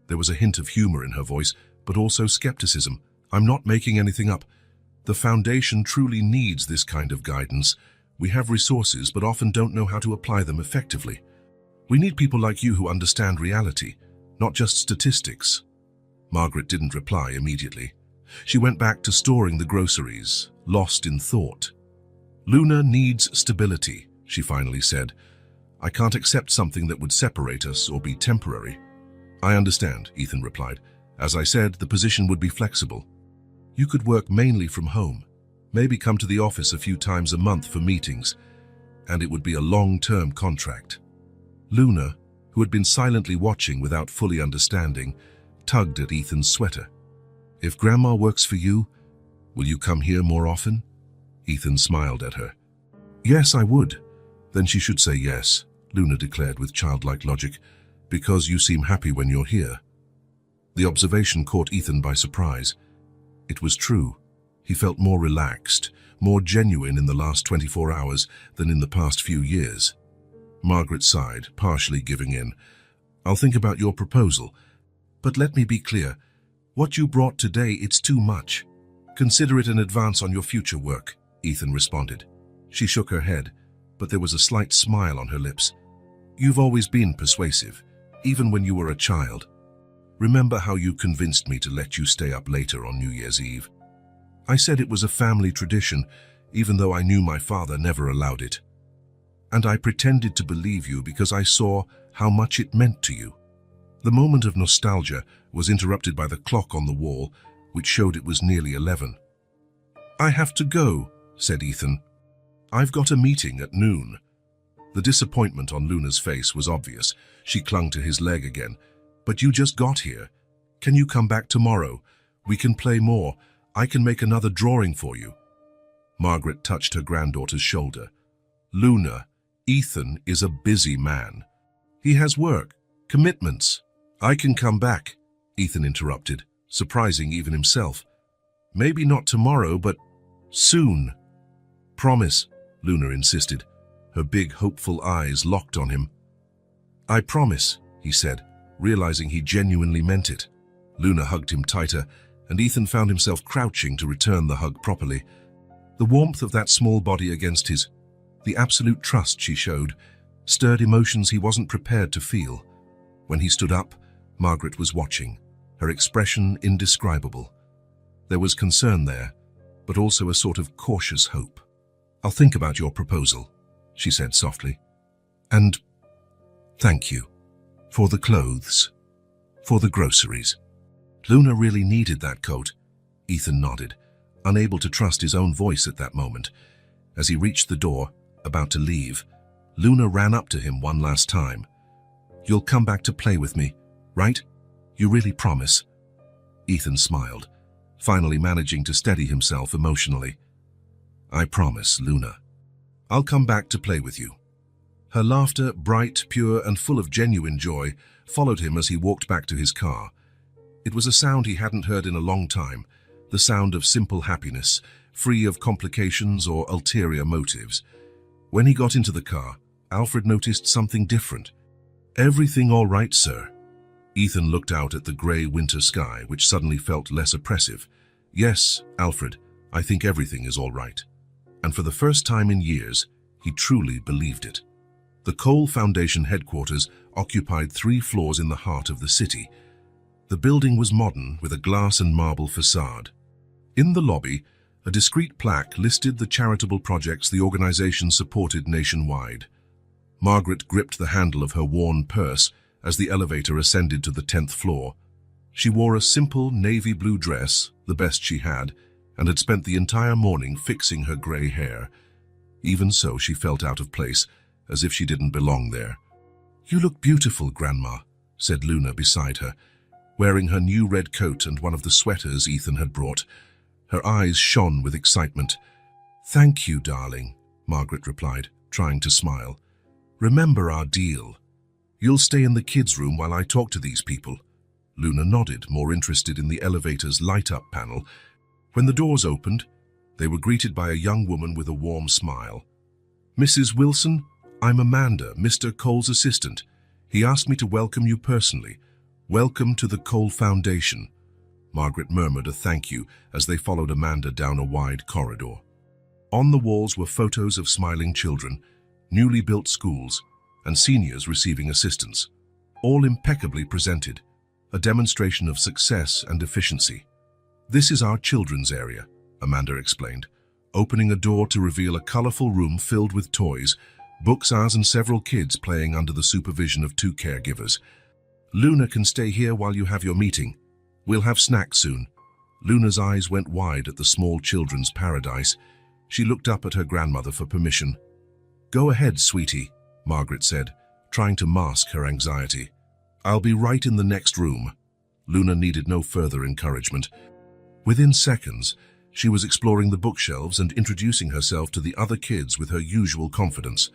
There was a hint of humor in her voice, but also skepticism. "I'm not making anything up. The Foundation truly needs this kind of guidance. We have resources, but often don't know how to apply them effectively. We need people like you who understand reality, not just statistics." Margaret didn't reply immediately. She went back to storing the groceries, lost in thought. "Luna needs stability," she finally said. "I can't accept something that would separate us or be temporary." "I understand," Ethan replied. "As I said, the position would be flexible. You could work mainly from home, maybe come to the office a few times a month for meetings, and it would be a long-term contract." Luna, who had been silently watching without fully understanding, tugged at Ethan's sweater. "If Grandma works for you, will you come here more often?" Ethan smiled at her. "Yes, I would." "Then she should say yes," Luna declared with childlike logic, "because you seem happy when you're here." The observation caught Ethan by surprise. It was true. He felt more relaxed, more genuine in the last 24 hours than in the past few years. Margaret sighed, partially giving in. "I'll think about your proposal. But let me be clear. What you brought today, it's too much. Consider it an advance on your future work," Ethan responded. She shook her head, but there was a slight smile on her lips. "You've always been persuasive, even when you were a child. Remember how you convinced me to let you stay up later on New Year's Eve? I said it was a family tradition, even though I knew my father never allowed it. And I pretended to believe you because I saw how much it meant to you." The moment of nostalgia was interrupted by the clock on the wall, which showed it was nearly 11. "I have to go," said Ethan. "I've got a meeting at noon." The disappointment on Luna's face was obvious. She clung to his leg again. "But you just got here. Can you come back tomorrow? We can play more. I can make another drawing for you." Margaret touched her granddaughter's shoulder. "Luna, Ethan is a busy man. He has work, commitments." "I can come back," Ethan interrupted, surprising even himself. "Maybe not tomorrow, but soon." "Promise," Luna insisted, her big, hopeful eyes locked on him. "I promise," he said, realizing he genuinely meant it. Luna hugged him tighter, and Ethan found himself crouching to return the hug properly. The warmth of that small body against his, the absolute trust she showed, stirred emotions he wasn't prepared to feel. When he stood up, Margaret was watching, her expression indescribable. There was concern there, but also a sort of cautious hope. "I'll think about your proposal," she said softly. "And thank you. For the clothes. For the groceries." Luna really needed that coat. Ethan nodded, unable to trust his own voice at that moment. As he reached the door, about to leave, Luna ran up to him one last time. "You'll come back to play with me, right? You really promise?" Ethan smiled, finally managing to steady himself emotionally. "I promise, Luna. I'll come back to play with you." Her laughter, bright, pure, and full of genuine joy, followed him as he walked back to his car. It was a sound he hadn't heard in a long time, the sound of simple happiness, free of complications or ulterior motives. When he got into the car, Alfred noticed something different. "Everything all right, sir?" Ethan looked out at the grey winter sky, which suddenly felt less oppressive. "Yes, Alfred, I think everything is all right." And for the first time in years, he truly believed it. The Cole Foundation headquarters occupied 3 floors in the heart of the city. The building was modern, with a glass and marble facade. In the lobby, a discreet plaque listed the charitable projects the organization supported nationwide. Margaret gripped the handle of her worn purse as the elevator ascended to the 10th floor. She wore a simple navy blue dress, the best she had, and had spent the entire morning fixing her grey hair. Even so, she felt out of place, as if she didn't belong there. "You look beautiful, Grandma," said Luna beside her, wearing her new red coat and one of the sweaters Ethan had brought. Her eyes shone with excitement. "Thank you, darling," Margaret replied, trying to smile. "Remember our deal. You'll stay in the kids' room while I talk to these people." Luna nodded, more interested in the elevator's light-up panel. When the doors opened, they were greeted by a young woman with a warm smile. "Mrs. Wilson, I'm Amanda, Mr. Cole's assistant. He asked me to welcome you personally. Welcome to the Cole Foundation." Margaret murmured a thank you as they followed Amanda down a wide corridor. On the walls were photos of smiling children, newly built schools, and seniors receiving assistance, all impeccably presented, a demonstration of success and efficiency. "This is our children's area," Amanda explained, opening a door to reveal a colorful room filled with toys, books, and several kids playing under the supervision of 2 caregivers. "Luna can stay here while you have your meeting. We'll have snacks soon." Luna's eyes went wide at the small children's paradise. She looked up at her grandmother for permission. "Go ahead, sweetie," Margaret said, trying to mask her anxiety. "I'll be right in the next room." Luna needed no further encouragement. Within seconds, she was exploring the bookshelves and introducing herself to the other kids with her usual confidence.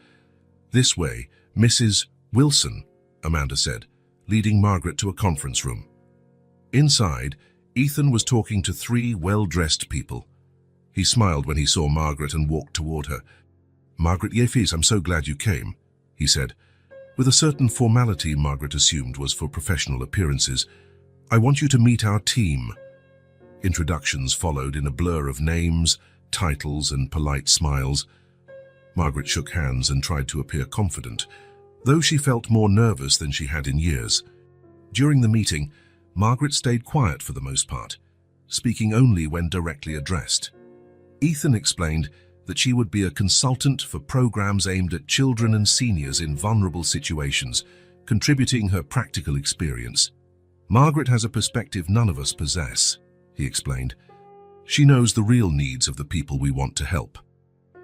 "This way, Mrs. Wilson," Amanda said, leading Margaret to a conference room. Inside, Ethan was talking to 3 well-dressed people. He smiled when he saw Margaret and walked toward her. "Margaret Yefis, I'm so glad you came," he said. With a certain formality Margaret assumed was for professional appearances. "I want you to meet our team." Introductions followed in a blur of names, titles, and polite smiles. Margaret shook hands and tried to appear confident, though she felt more nervous than she had in years. During the meeting, Margaret stayed quiet for the most part, speaking only when directly addressed. Ethan explained that she would be a consultant for programs aimed at children and seniors in vulnerable situations, contributing her practical experience. "Margaret has a perspective none of us possess," he explained. "She knows the real needs of the people we want to help."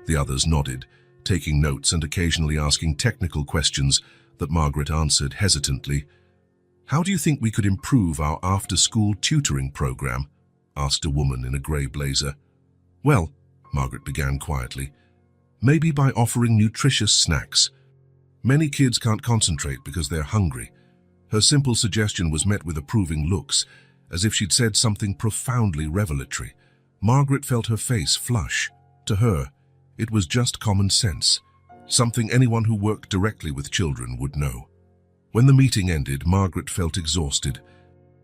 The others nodded, taking notes and occasionally asking technical questions that Margaret answered hesitantly. "How do you think we could improve our after-school tutoring program?" asked a woman in a grey blazer. "Well," Margaret began quietly, "maybe by offering nutritious snacks. Many kids can't concentrate because they're hungry." Her simple suggestion was met with approving looks, as if she'd said something profoundly revelatory. Margaret felt her face flush. To her, it was just common sense, something anyone who worked directly with children would know. When the meeting ended, Margaret felt exhausted.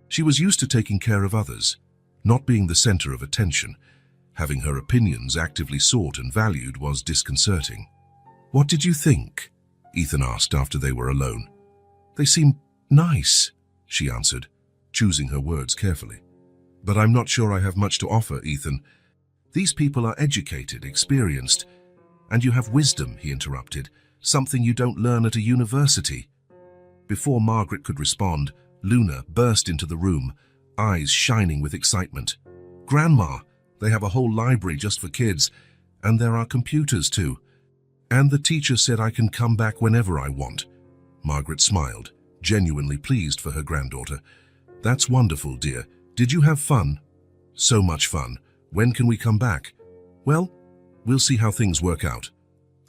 She was used to taking care of others, not being the center of attention. Having her opinions actively sought and valued was disconcerting. "What did you think?" Ethan asked after they were alone. "They seem nice," she answered, choosing her words carefully. But I'm not sure I have much to offer, Ethan. These people are educated, experienced, and you have wisdom, he interrupted, something you don't learn at a university. Before Margaret could respond, Luna burst into the room, eyes shining with excitement. Grandma, they have a whole library just for kids, and there are computers too. And the teacher said I can come back whenever I want. Margaret smiled, genuinely pleased for her granddaughter. That's wonderful, dear. Did you have fun? So much fun. When can we come back? Well, we'll see how things work out.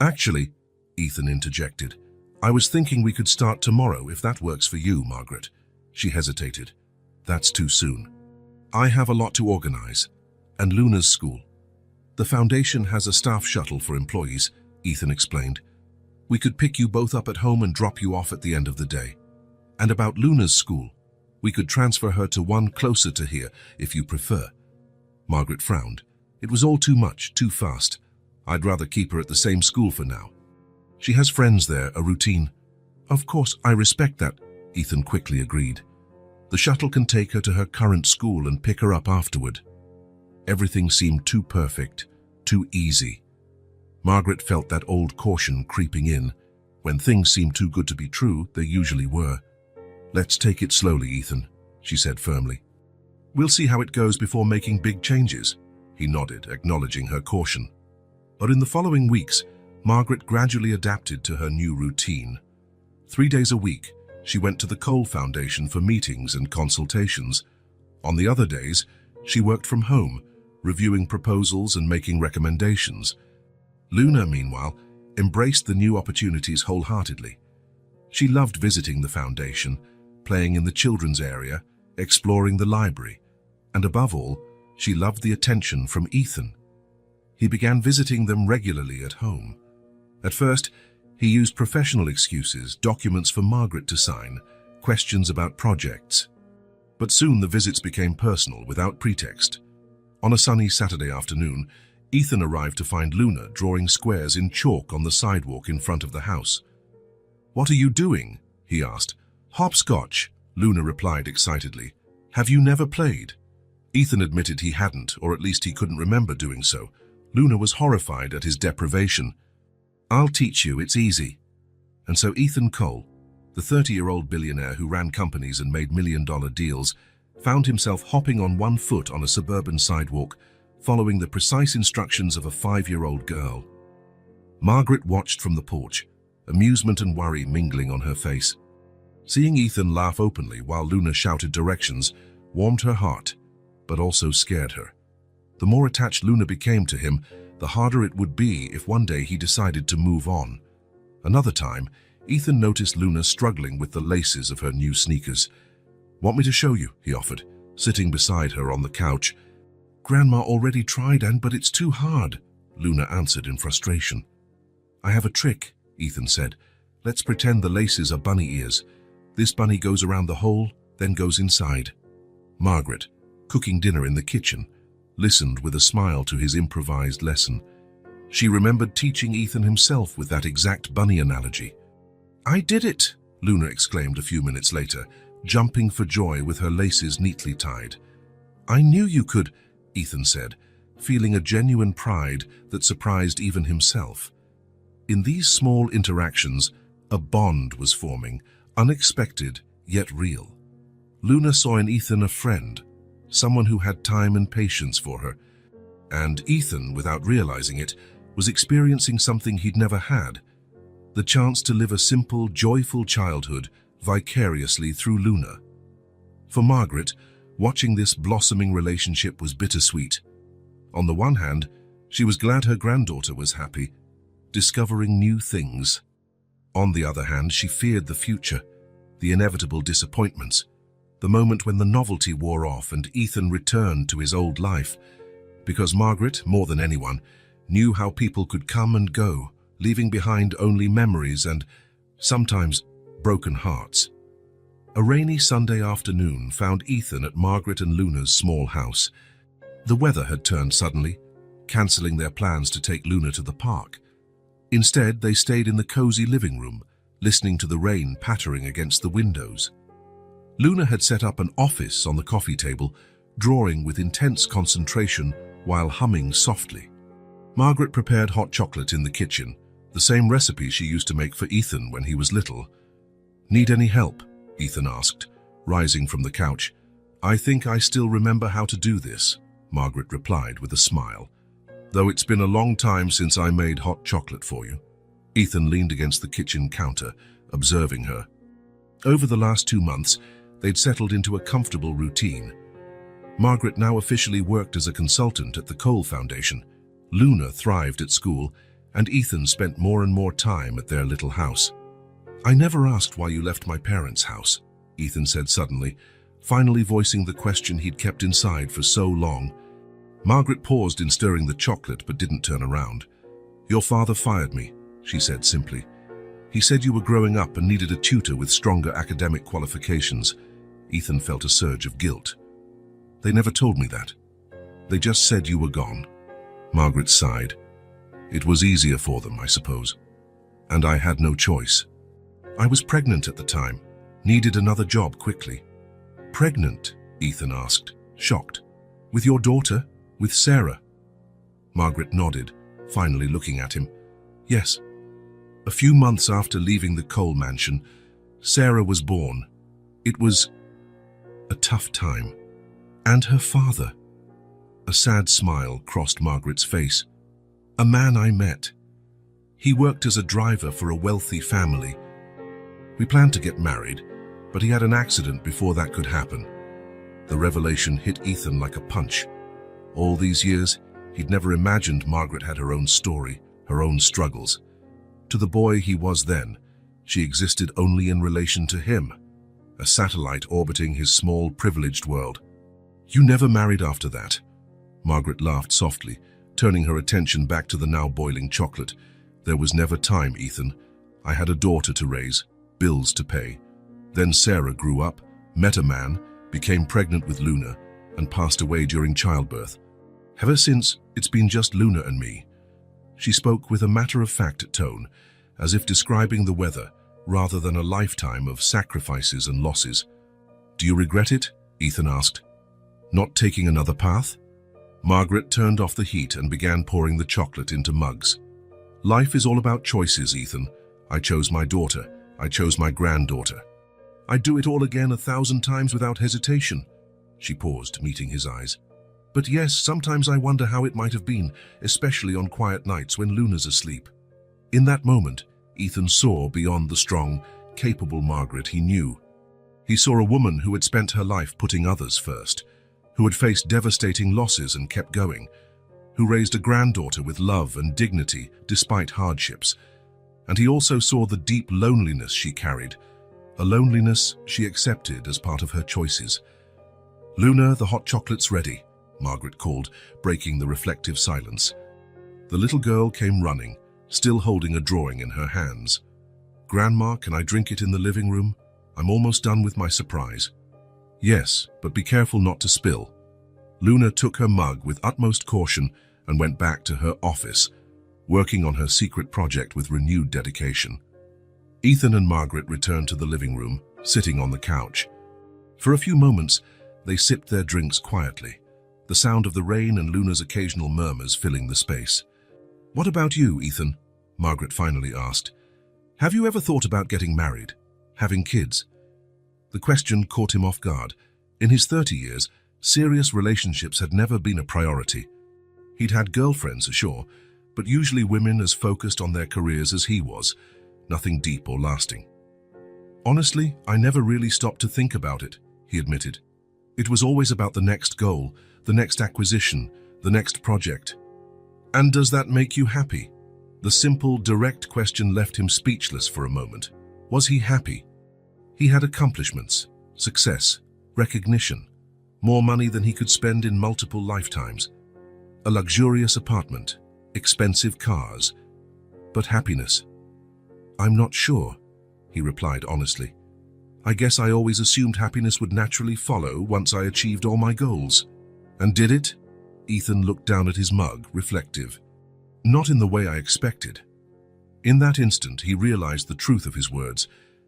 Actually, Ethan interjected, I was thinking we could start tomorrow if that works for you, Margaret. She hesitated. That's too soon. I have a lot to organize. And Luna's school. The foundation has a staff shuttle for employees, Ethan explained. We could pick you both up at home and drop you off at the end of the day. And about Luna's school, we could transfer her to one closer to here if you prefer. Margaret frowned. It was all too much, too fast. I'd rather keep her at the same school for now. She has friends there, a routine. Of course, I respect that, Ethan quickly agreed. The shuttle can take her to her current school and pick her up afterward. Everything seemed too perfect, too easy. Margaret felt that old caution creeping in. When things seem too good to be true, they usually were. Let's take it slowly, Ethan, she said firmly. We'll see how it goes before making big changes, he nodded, acknowledging her caution. But in the following weeks, Margaret gradually adapted to her new routine. 3 days a week, she went to the Cole Foundation for meetings and consultations. On the other days, she worked from home, reviewing proposals and making recommendations. Luna, meanwhile, embraced the new opportunities wholeheartedly. She loved visiting the foundation, playing in the children's area, exploring the library, and above all, she loved the attention from Ethan. He began visiting them regularly at home. At first, he used professional excuses, documents for Margaret to sign, questions about projects. But soon the visits became personal, without pretext. On a sunny Saturday afternoon, Ethan arrived to find Luna drawing squares in chalk on the sidewalk in front of the house. "What are you doing?" he asked. "Hopscotch," Luna replied excitedly. "Have you never played?" Ethan admitted he hadn't, or at least he couldn't remember doing so. Luna was horrified at his deprivation. "I'll teach you, it's easy." And so Ethan Cole, the 30-year-old billionaire who ran companies and made million-dollar deals, found himself hopping on one foot on a suburban sidewalk, following the precise instructions of a 5-year-old girl. Margaret watched from the porch, amusement and worry mingling on her face. Seeing Ethan laugh openly while Luna shouted directions warmed her heart, but also scared her. The more attached Luna became to him, the harder it would be if one day he decided to move on. Another time, Ethan noticed Luna struggling with the laces of her new sneakers. "Want me to show you?" he offered, sitting beside her on the couch. "Grandma already tried, but it's too hard," Luna answered in frustration. "I have a trick," Ethan said. "Let's pretend the laces are bunny ears. This bunny goes around the hole, then goes inside." Margaret, cooking dinner in the kitchen, listened with a smile to his improvised lesson. She remembered teaching Ethan himself with that exact bunny analogy. "I did it!" Luna exclaimed a few minutes later, jumping for joy with her laces neatly tied. "I knew you could," Ethan said, feeling a genuine pride that surprised even himself. In these small interactions, a bond was forming, unexpected yet real. Luna saw in Ethan a friend, someone who had time and patience for her. And Ethan, without realizing it, was experiencing something he'd never had, the chance to live a simple, joyful childhood vicariously through Luna. For Margaret, watching this blossoming relationship was bittersweet. On the one hand, she was glad her granddaughter was happy, discovering new things. On the other hand, she feared the future, the inevitable disappointments, the moment when the novelty wore off and Ethan returned to his old life, because Margaret, more than anyone, knew how people could come and go, leaving behind only memories and, sometimes, broken hearts. A rainy Sunday afternoon found Ethan at Margaret and Luna's small house. The weather had turned suddenly, cancelling their plans to take Luna to the park. Instead, they stayed in the cozy living room, listening to the rain pattering against the windows. Luna had set up an office on the coffee table, drawing with intense concentration while humming softly. Margaret prepared hot chocolate in the kitchen, the same recipe she used to make for Ethan when he was little. "Need any help?" Ethan asked, rising from the couch. "I think I still remember how to do this," Margaret replied with a smile. "Though it's been a long time since I made hot chocolate for you." Ethan leaned against the kitchen counter, observing her. Over the last 2 months, they'd settled into a comfortable routine. Margaret now officially worked as a consultant at the Cole Foundation. Luna thrived at school, and Ethan spent more and more time at their little house. "I never asked why you left my parents' house," Ethan said suddenly, finally voicing the question he'd kept inside for so long. Margaret paused in stirring the chocolate but didn't turn around. "Your father fired me," she said simply. "He said you were growing up and needed a tutor with stronger academic qualifications." Ethan felt a surge of guilt. "They never told me that. They just said you were gone." Margaret sighed. "It was easier for them, I suppose. And I had no choice. I was pregnant at the time, needed another job quickly." "Pregnant?" Ethan asked, shocked. "With your daughter? With Sarah?" Margaret nodded, finally looking at him. "Yes. A few months after leaving the Cole mansion, Sarah was born. It was a tough time. And her father." A sad smile crossed Margaret's face. "A man I met. He worked as a driver for a wealthy family. We planned to get married, but he had an accident before that could happen." The revelation hit Ethan like a punch. All these years, he'd never imagined Margaret had her own story, her own struggles. To the boy he was then, she existed only in relation to him, a satellite orbiting his small, privileged world. "You never married after that?" Margaret laughed softly, turning her attention back to the now boiling chocolate. "There was never time, Ethan. I had a daughter to raise, bills to pay. Then Sarah grew up, met a man, became pregnant with Luna, and passed away during childbirth. Ever since, it's been just Luna and me." She spoke with a matter-of-fact tone, as if describing the weather, rather than a lifetime of sacrifices and losses. "Do you regret it?" Ethan asked. "Not taking another path?" Margaret turned off the heat and began pouring the chocolate into mugs. "Life is all about choices, Ethan. I chose my daughter. I chose my granddaughter. I'd do it all again 1,000 times without hesitation." She paused, meeting his eyes. "But yes, sometimes I wonder how it might have been, especially on quiet nights when Luna's asleep." In that moment, Ethan saw beyond the strong, capable Margaret he knew. He saw a woman who had spent her life putting others first, who had faced devastating losses and kept going, who raised a granddaughter with love and dignity despite hardships. And he also saw the deep loneliness she carried, a loneliness she accepted as part of her choices. "Luna, the hot chocolate's ready," Margaret called, breaking the reflective silence. The little girl came running, still holding a drawing in her hands. "Grandma, can I drink it in the living room? I'm almost done with my surprise." "Yes, but be careful not to spill." Luna took her mug with utmost caution and went back to her office, working on her secret project with renewed dedication. Ethan and Margaret returned to the living room, sitting on the couch. For a few moments, they sipped their drinks quietly, the sound of the rain and Luna's occasional murmurs filling the space. "What about you, Ethan?" Margaret finally asked. "Have you ever thought about getting married, having kids?" The question caught him off guard. In his 30 years, serious relationships had never been a priority. He'd had girlfriends, sure, but usually women as focused on their careers as he was, nothing deep or lasting. "Honestly, I never really stopped to think about it," he admitted. "It was always about the next goal, the next acquisition, the next project." "And does that make you happy?" The simple, direct question left him speechless for a moment. Was he happy? He had accomplishments, success, recognition, more money than he could spend in multiple lifetimes, a luxurious apartment, expensive cars. But happiness? "I'm not sure," he replied honestly. "I guess I always assumed happiness would naturally follow once I achieved all my goals." "And did it?" Ethan looked down at his mug, reflective. "Not in the way I expected." In that instant, he realized the truth of his words.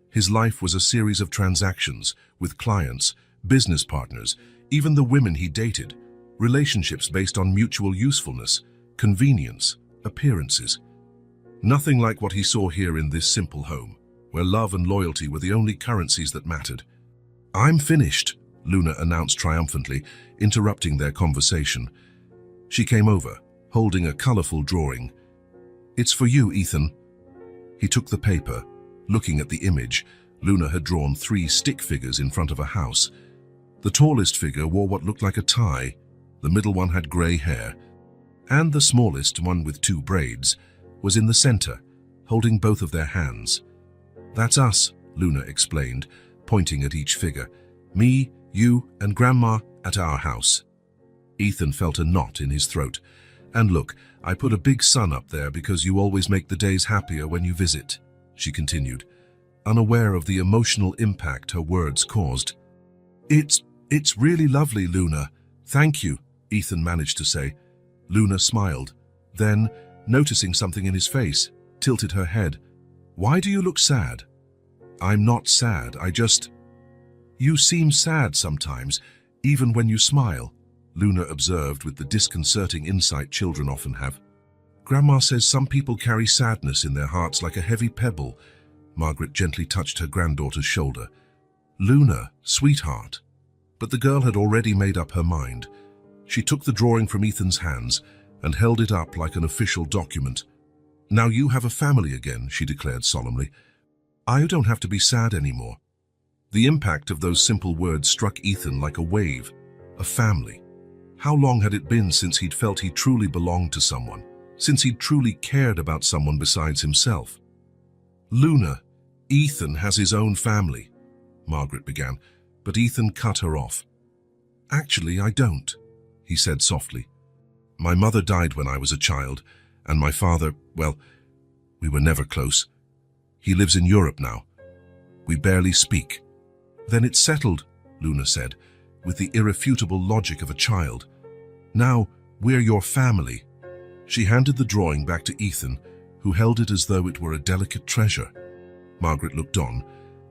His life was a series of transactions, with clients, business partners, even the women he dated, relationships based on mutual usefulness, convenience, appearances. Nothing like what he saw here in this simple home, where love and loyalty were the only currencies that mattered. "I'm finished," Luna announced triumphantly, interrupting their conversation. She came over, holding a colorful drawing. "It's for you, Ethan." He took the paper. Looking at the image, Luna had drawn 3 stick figures in front of a house. The tallest figure wore what looked like a tie, the middle one had grey hair, and the smallest, one with 2 braids, was in the center, holding both of their hands. "That's us," Luna explained, pointing at each figure. "Me, you, and Grandma at our house." Ethan felt a knot in his throat. "And look, I put a big sun up there because you always make the days happier when you visit," she continued, unaware of the emotional impact her words caused. It's really lovely, Luna. Thank you," Ethan managed to say. Luna smiled, then, noticing something in his face, tilted her head. "Why do you look sad?" "I'm not sad, You seem sad sometimes, even when you smile," Luna observed with the disconcerting insight children often have. "Grandma says some people carry sadness in their hearts like a heavy pebble." Margaret gently touched her granddaughter's shoulder. "Luna, sweetheart." But the girl had already made up her mind. She took the drawing from Ethan's hands and held it up like an official document. "Now you have a family again," she declared solemnly. "I don't have to be sad anymore." The impact of those simple words struck Ethan like a wave. A family. How long had it been since he'd felt he truly belonged to someone? Since he'd truly cared about someone besides himself? "Luna, Ethan has his own family," Margaret began, but Ethan cut her off. "Actually, I don't," he said softly. "My mother died when I was a child, and my father, well, we were never close. He lives in Europe now. We barely speak." "Then it's settled," Luna said, with the irrefutable logic of a child. "Now, we're your family." She handed the drawing back to Ethan, who held it as though it were a delicate treasure. Margaret looked on,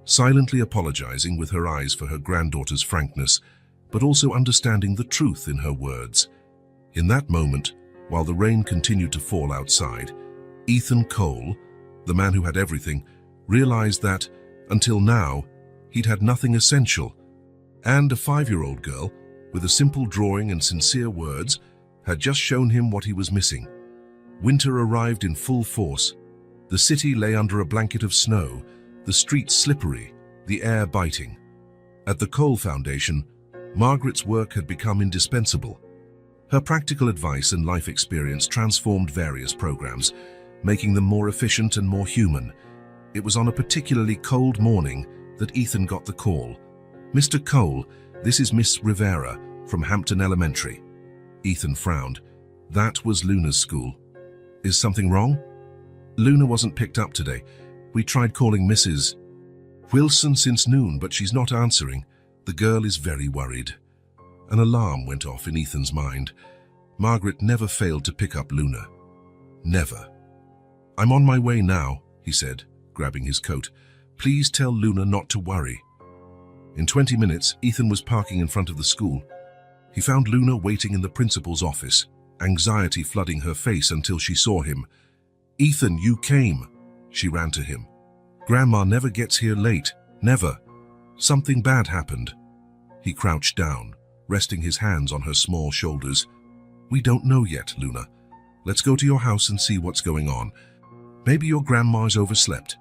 silently apologizing with her eyes for her granddaughter's frankness, but also understanding the truth in her words. In that moment, while the rain continued to fall outside, Ethan Cole, the man who had everything, realized that, until now, he'd had nothing essential, and a 5-year-old girl, with a simple drawing and sincere words, had just shown him what he was missing. Winter arrived in full force. The city lay under a blanket of snow, the streets slippery, the air biting. At the Cole Foundation, Margaret's work had become indispensable. Her practical advice and life experience transformed various programs, making them more efficient and more human. It was on a particularly cold morning that Ethan got the call. "Mr. Cole, this is Miss Rivera from Hampton Elementary." Ethan frowned. That was Luna's school. "Is something wrong?" "Luna wasn't picked up today. We tried calling Mrs. Wilson since noon, but she's not answering. The girl is very worried." An alarm went off in Ethan's mind. Margaret never failed to pick up Luna. Never. "I'm on my way now," he said, grabbing his coat. "Please tell Luna not to worry." In 20 minutes, Ethan was parking in front of the school. He found Luna waiting in the principal's office, anxiety flooding her face until she saw him. "Ethan, you came." She ran to him. "Grandma never gets here late, never. Something bad happened." He crouched down, resting his hands on her small shoulders. "We don't know yet, Luna. Let's go to your house and see what's going on. Maybe your grandma's overslept."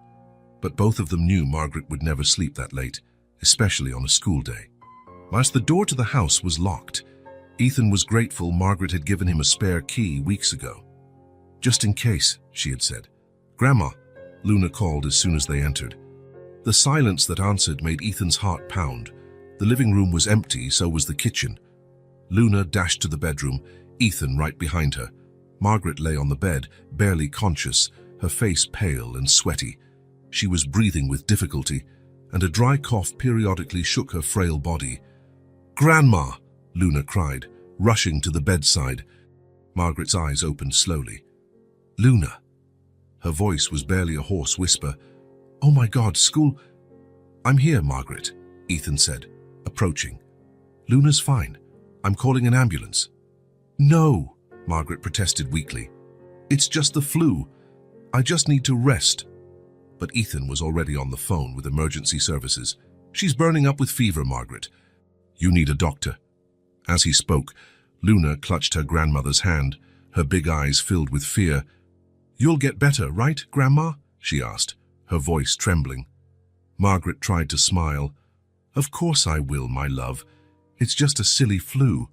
But both of them knew Margaret would never sleep that late, especially on a school day. Whilst the door to the house was locked, Ethan was grateful Margaret had given him a spare key weeks ago. "Just in case," she had said. "Grandma," Luna called as soon as they entered. The silence that answered made Ethan's heart pound. The living room was empty, so was the kitchen. Luna dashed to the bedroom, Ethan right behind her. Margaret lay on the bed, barely conscious, her face pale and sweaty. She was breathing with difficulty, and a dry cough periodically shook her frail body. "Grandma!" Luna cried, rushing to the bedside. Margaret's eyes opened slowly. "Luna!" Her voice was barely a hoarse whisper. "Oh my God, school—" "I'm here, Margaret," Ethan said, approaching. "Luna's fine. I'm calling an ambulance." "No," Margaret protested weakly. "It's just the flu. I just need to rest." But Ethan was already on the phone with emergency services. "She's burning up with fever, Margaret. You need a doctor." As he spoke, Luna clutched her grandmother's hand, her big eyes filled with fear. "You'll get better, right, Grandma?" she asked, her voice trembling. Margaret tried to smile. "Of course I will, my love. It's just a silly flu."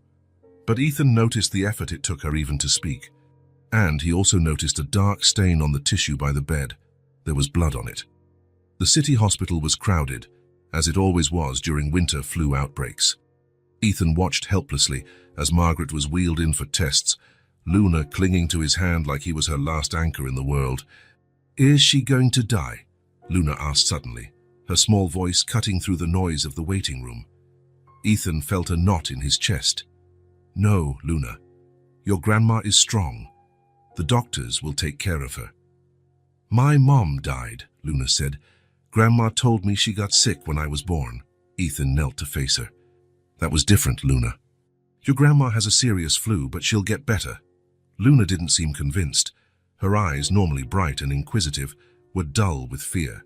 But Ethan noticed the effort it took her even to speak. And he also noticed a dark stain on the tissue by the bed. There was blood on it. The city hospital was crowded, as it always was during winter flu outbreaks. Ethan watched helplessly as Margaret was wheeled in for tests, Luna clinging to his hand like he was her last anchor in the world. "Is she going to die?" Luna asked suddenly, her small voice cutting through the noise of the waiting room. Ethan felt a knot in his chest. "No, Luna. Your grandma is strong. The doctors will take care of her." "My mom died," Luna said. "Grandma told me she got sick when I was born." Ethan knelt to face her. "That was different, Luna. Your grandma has a serious flu, but she'll get better." Luna didn't seem convinced. Her eyes, normally bright and inquisitive, were dull with fear.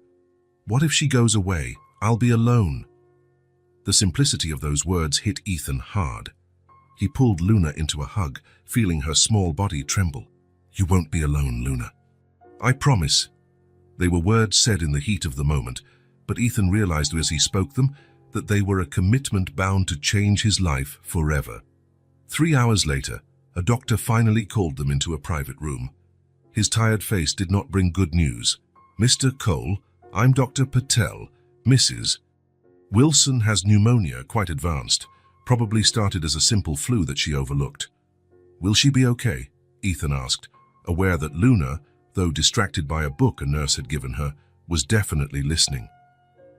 "What if she goes away? I'll be alone." The simplicity of those words hit Ethan hard. He pulled Luna into a hug, feeling her small body tremble. "You won't be alone, Luna. I promise." They were words said in the heat of the moment, but Ethan realized as he spoke them that they were a commitment bound to change his life forever. 3 hours later, a doctor finally called them into a private room. His tired face did not bring good news. "Mr. Cole, I'm Dr. Patel. Mrs. Wilson has pneumonia, quite advanced. Probably started as a simple flu that she overlooked." "Will she be okay?" Ethan asked, aware that Luna, though distracted by a book a nurse had given her, was definitely listening.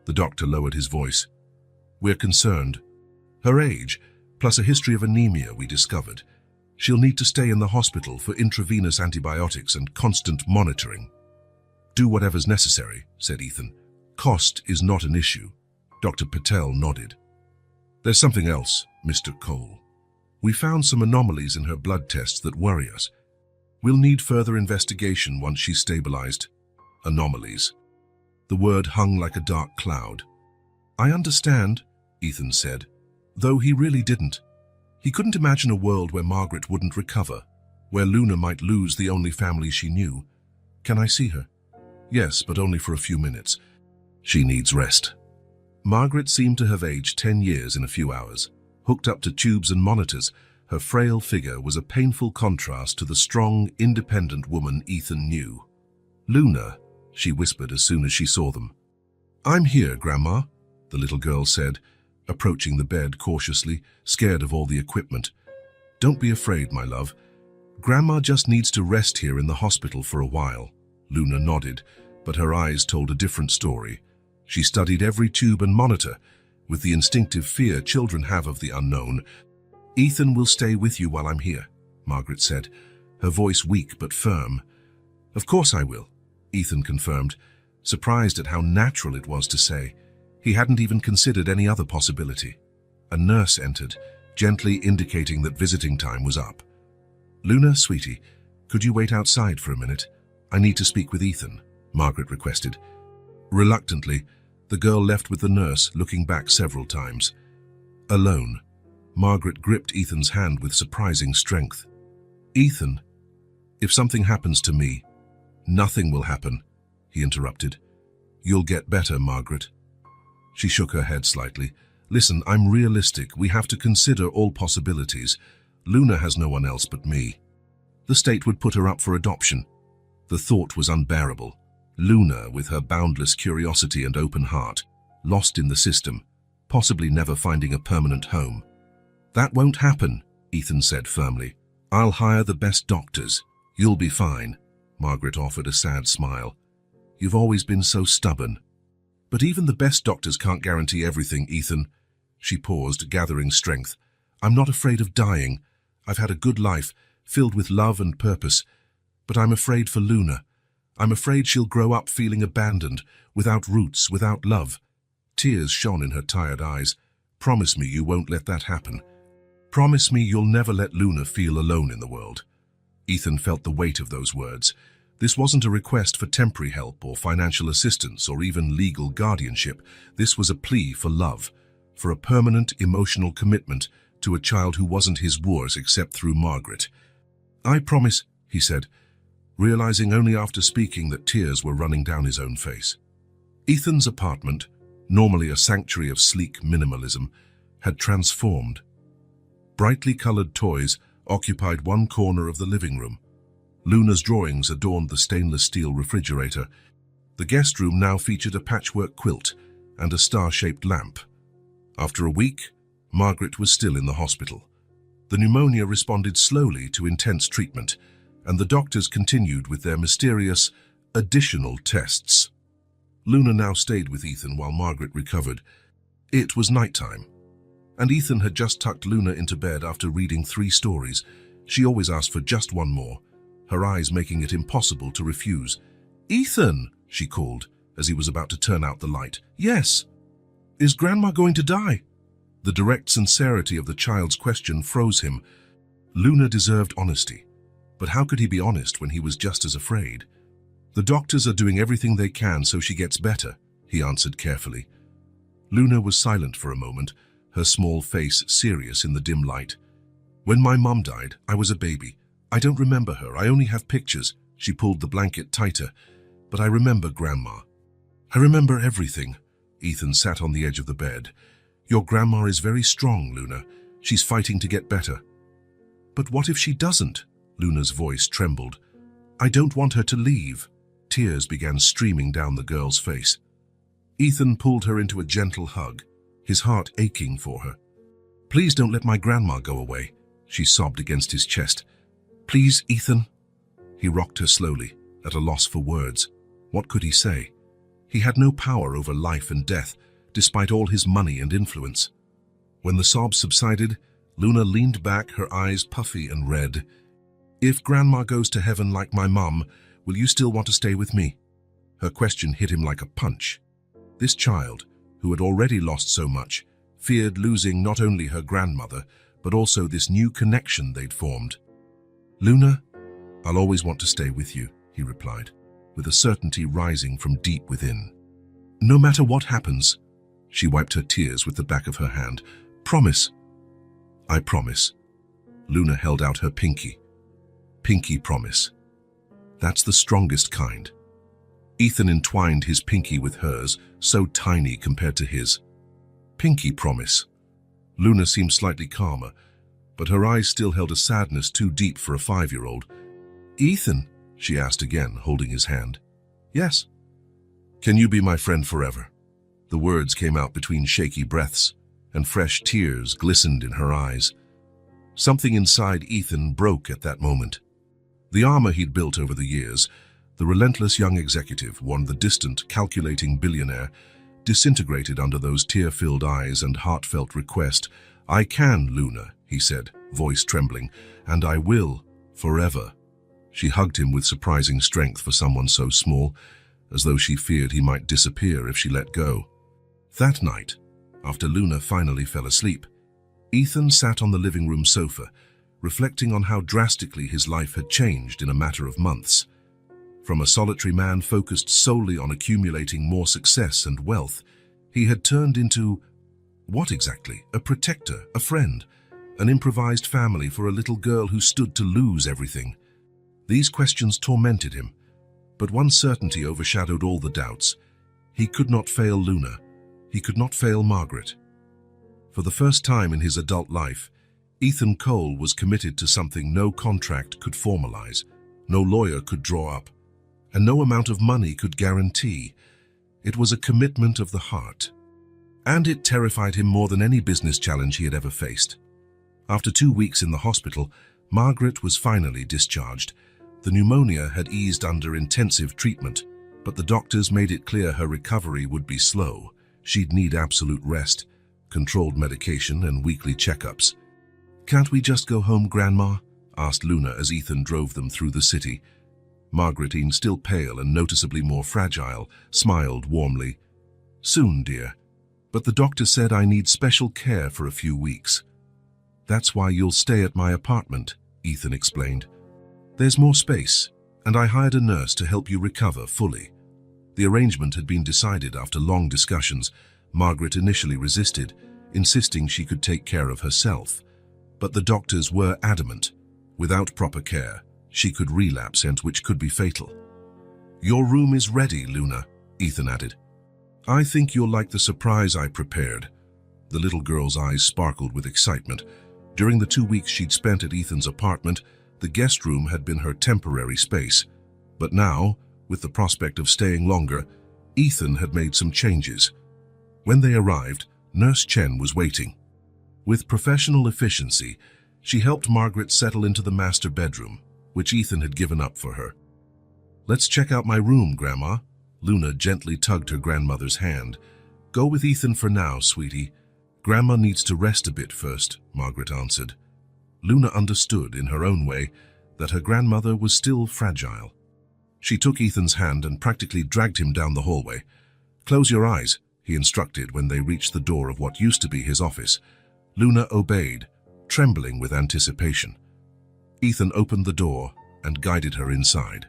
The doctor lowered his voice. "We're concerned. Her age, plus a history of anemia we discovered. She'll need to stay in the hospital for intravenous antibiotics and constant monitoring." "Do whatever's necessary," said Ethan. "Cost is not an issue." Dr. Patel nodded. "There's something else, Mr. Cole. We found some anomalies in her blood tests that worry us. We'll need further investigation once she's stabilized." Anomalies. The word hung like a dark cloud. "I understand," Ethan said, though he really didn't. He couldn't imagine a world where Margaret wouldn't recover, where Luna might lose the only family she knew. "Can I see her?" "Yes, but only for a few minutes. She needs rest." Margaret seemed to have aged 10 years in a few hours. Hooked up to tubes and monitors, her frail figure was a painful contrast to the strong, independent woman Ethan knew. "Luna," she whispered as soon as she saw them. "I'm here, Grandma," the little girl said, approaching the bed cautiously, scared of all the equipment. "Don't be afraid, my love. Grandma just needs to rest here in the hospital for a while." Luna nodded, but her eyes told a different story. She studied every tube and monitor, with the instinctive fear children have of the unknown. "Ethan will stay with you while I'm here," Margaret said, her voice weak but firm. "Of course I will," Ethan confirmed, surprised at how natural it was to say. He hadn't even considered any other possibility. A nurse entered, gently indicating that visiting time was up. "Luna, sweetie, could you wait outside for a minute? I need to speak with Ethan," Margaret requested. Reluctantly, the girl left with the nurse, looking back several times. Alone, Margaret gripped Ethan's hand with surprising strength. "Ethan, if something happens to me—" "Nothing will happen," he interrupted. "You'll get better, Margaret." She shook her head slightly. "Listen, I'm realistic. We have to consider all possibilities. Luna has no one else but me. The state would put her up for adoption." The thought was unbearable. Luna, with her boundless curiosity and open heart, lost in the system, possibly never finding a permanent home. "That won't happen," Ethan said firmly. "I'll hire the best doctors. You'll be fine." Margaret offered a sad smile. "You've always been so stubborn." "But even the best doctors can't guarantee everything, Ethan." She paused, gathering strength. "I'm not afraid of dying. I've had a good life, filled with love and purpose. But I'm afraid for Luna. I'm afraid she'll grow up feeling abandoned, without roots, without love." Tears shone in her tired eyes. Promise me you won't let that happen. Promise me you'll never let Luna feel alone in the world." Ethan felt the weight of those words. This wasn't a request for temporary help or financial assistance or even legal guardianship. This was a plea for love, for a permanent emotional commitment to a child who wasn't his wars except through Margaret. "I promise," he said, realizing only after speaking that tears were running down his own face. Ethan's apartment, normally a sanctuary of sleek minimalism, had transformed. Brightly colored toys occupied one corner of the living room. Luna's drawings adorned the stainless steel refrigerator. The guest room now featured a patchwork quilt and a star-shaped lamp. After a week, Margaret was still in the hospital. The pneumonia responded slowly to intense treatment, and the doctors continued with their mysterious additional tests. Luna now stayed with Ethan while Margaret recovered. It was nighttime, and Ethan had just tucked Luna into bed after reading 3 stories. She always asked for just one more, her eyes making it impossible to refuse. "Ethan," she called as he was about to turn out the light. "Yes." "Is Grandma going to die?" The direct sincerity of the child's question froze him. Luna deserved honesty, but how could he be honest when he was just as afraid? "The doctors are doing everything they can so she gets better," he answered carefully. Luna was silent for a moment, her small face serious in the dim light. "When my mum died, I was a baby. I don't remember her, I only have pictures." She pulled the blanket tighter. "But I remember Grandma. I remember everything." Ethan sat on the edge of the bed. "Your grandma is very strong, Luna. She's fighting to get better." "But what if she doesn't?" Luna's voice trembled. "I don't want her to leave." Tears began streaming down the girl's face. Ethan pulled her into a gentle hug, his heart aching for her. "Please don't let my grandma go away," she sobbed against his chest. "Please, Ethan." He rocked her slowly, at a loss for words. What could he say? He had no power over life and death, despite all his money and influence. When the sobs subsided, Luna leaned back, her eyes puffy and red. "If Grandma goes to heaven like my mum, will you still want to stay with me?" Her question hit him like a punch. This child, who had already lost so much, feared losing not only her grandmother, but also this new connection they'd formed. "Luna, I'll always want to stay with you," he replied, with a certainty rising from deep within. "No matter what happens." She wiped her tears with the back of her hand. "Promise." "I promise." Luna held out her pinky. "Pinky promise. That's the strongest kind." Ethan entwined his pinky with hers, so tiny compared to his. "Pinky promise." Luna seemed slightly calmer, but her eyes still held a sadness too deep for a 5-year-old. "Ethan," she asked again, holding his hand. "Yes." "Can you be my friend forever?" The words came out between shaky breaths, and fresh tears glistened in her eyes. Something inside Ethan broke at that moment. The armor he'd built over the years, the relentless young executive, one the distant, calculating billionaire, disintegrated under those tear-filled eyes and heartfelt request. "I can, Luna," he said, voice trembling, "and I will, forever." She hugged him with surprising strength for someone so small, as though she feared he might disappear if she let go. That night, after Luna finally fell asleep, Ethan sat on the living room sofa, reflecting on how drastically his life had changed in a matter of months. From a solitary man focused solely on accumulating more success and wealth, he had turned into, what exactly? A protector, a friend, an improvised family for a little girl who stood to lose everything. These questions tormented him, but one certainty overshadowed all the doubts. He could not fail Luna. He could not fail Margaret. For the first time in his adult life, Ethan Cole was committed to something no contract could formalize, no lawyer could draw up, and no amount of money could guarantee. It was a commitment of the heart. And it terrified him more than any business challenge he had ever faced. After 2 weeks in the hospital, Margaret was finally discharged. The pneumonia had eased under intensive treatment, but the doctors made it clear her recovery would be slow. She'd need absolute rest, controlled medication, and weekly checkups. "Can't we just go home, Grandma?" asked Luna as Ethan drove them through the city. Margaretine, still pale and noticeably more fragile, smiled warmly. "Soon, dear. But the doctor said I need special care for a few weeks. That's why you'll stay at my apartment, Ethan explained. There's more space, and I hired a nurse to help you recover fully. The arrangement had been decided after long discussions. Margaret initially resisted, insisting she could take care of herself. But the doctors were adamant. Without proper care, she could relapse, and which could be fatal. Your room is ready, Luna, Ethan added. I think you'll like the surprise I prepared. The little girl's eyes sparkled with excitement. During the 2 weeks she'd spent at Ethan's apartment, the guest room had been her temporary space. But now, with the prospect of staying longer, Ethan had made some changes. When they arrived, Nurse Chen was waiting. With professional efficiency, she helped Margaret settle into the master bedroom, which Ethan had given up for her. Let's check out my room, Grandma. Luna gently tugged her grandmother's hand. Go with Ethan for now, sweetie. Grandma needs to rest a bit first, Margaret answered. Luna understood, in her own way, that her grandmother was still fragile. She took Ethan's hand and practically dragged him down the hallway. Close your eyes, he instructed when they reached the door of what used to be his office. Luna obeyed, trembling with anticipation. Ethan opened the door and guided her inside.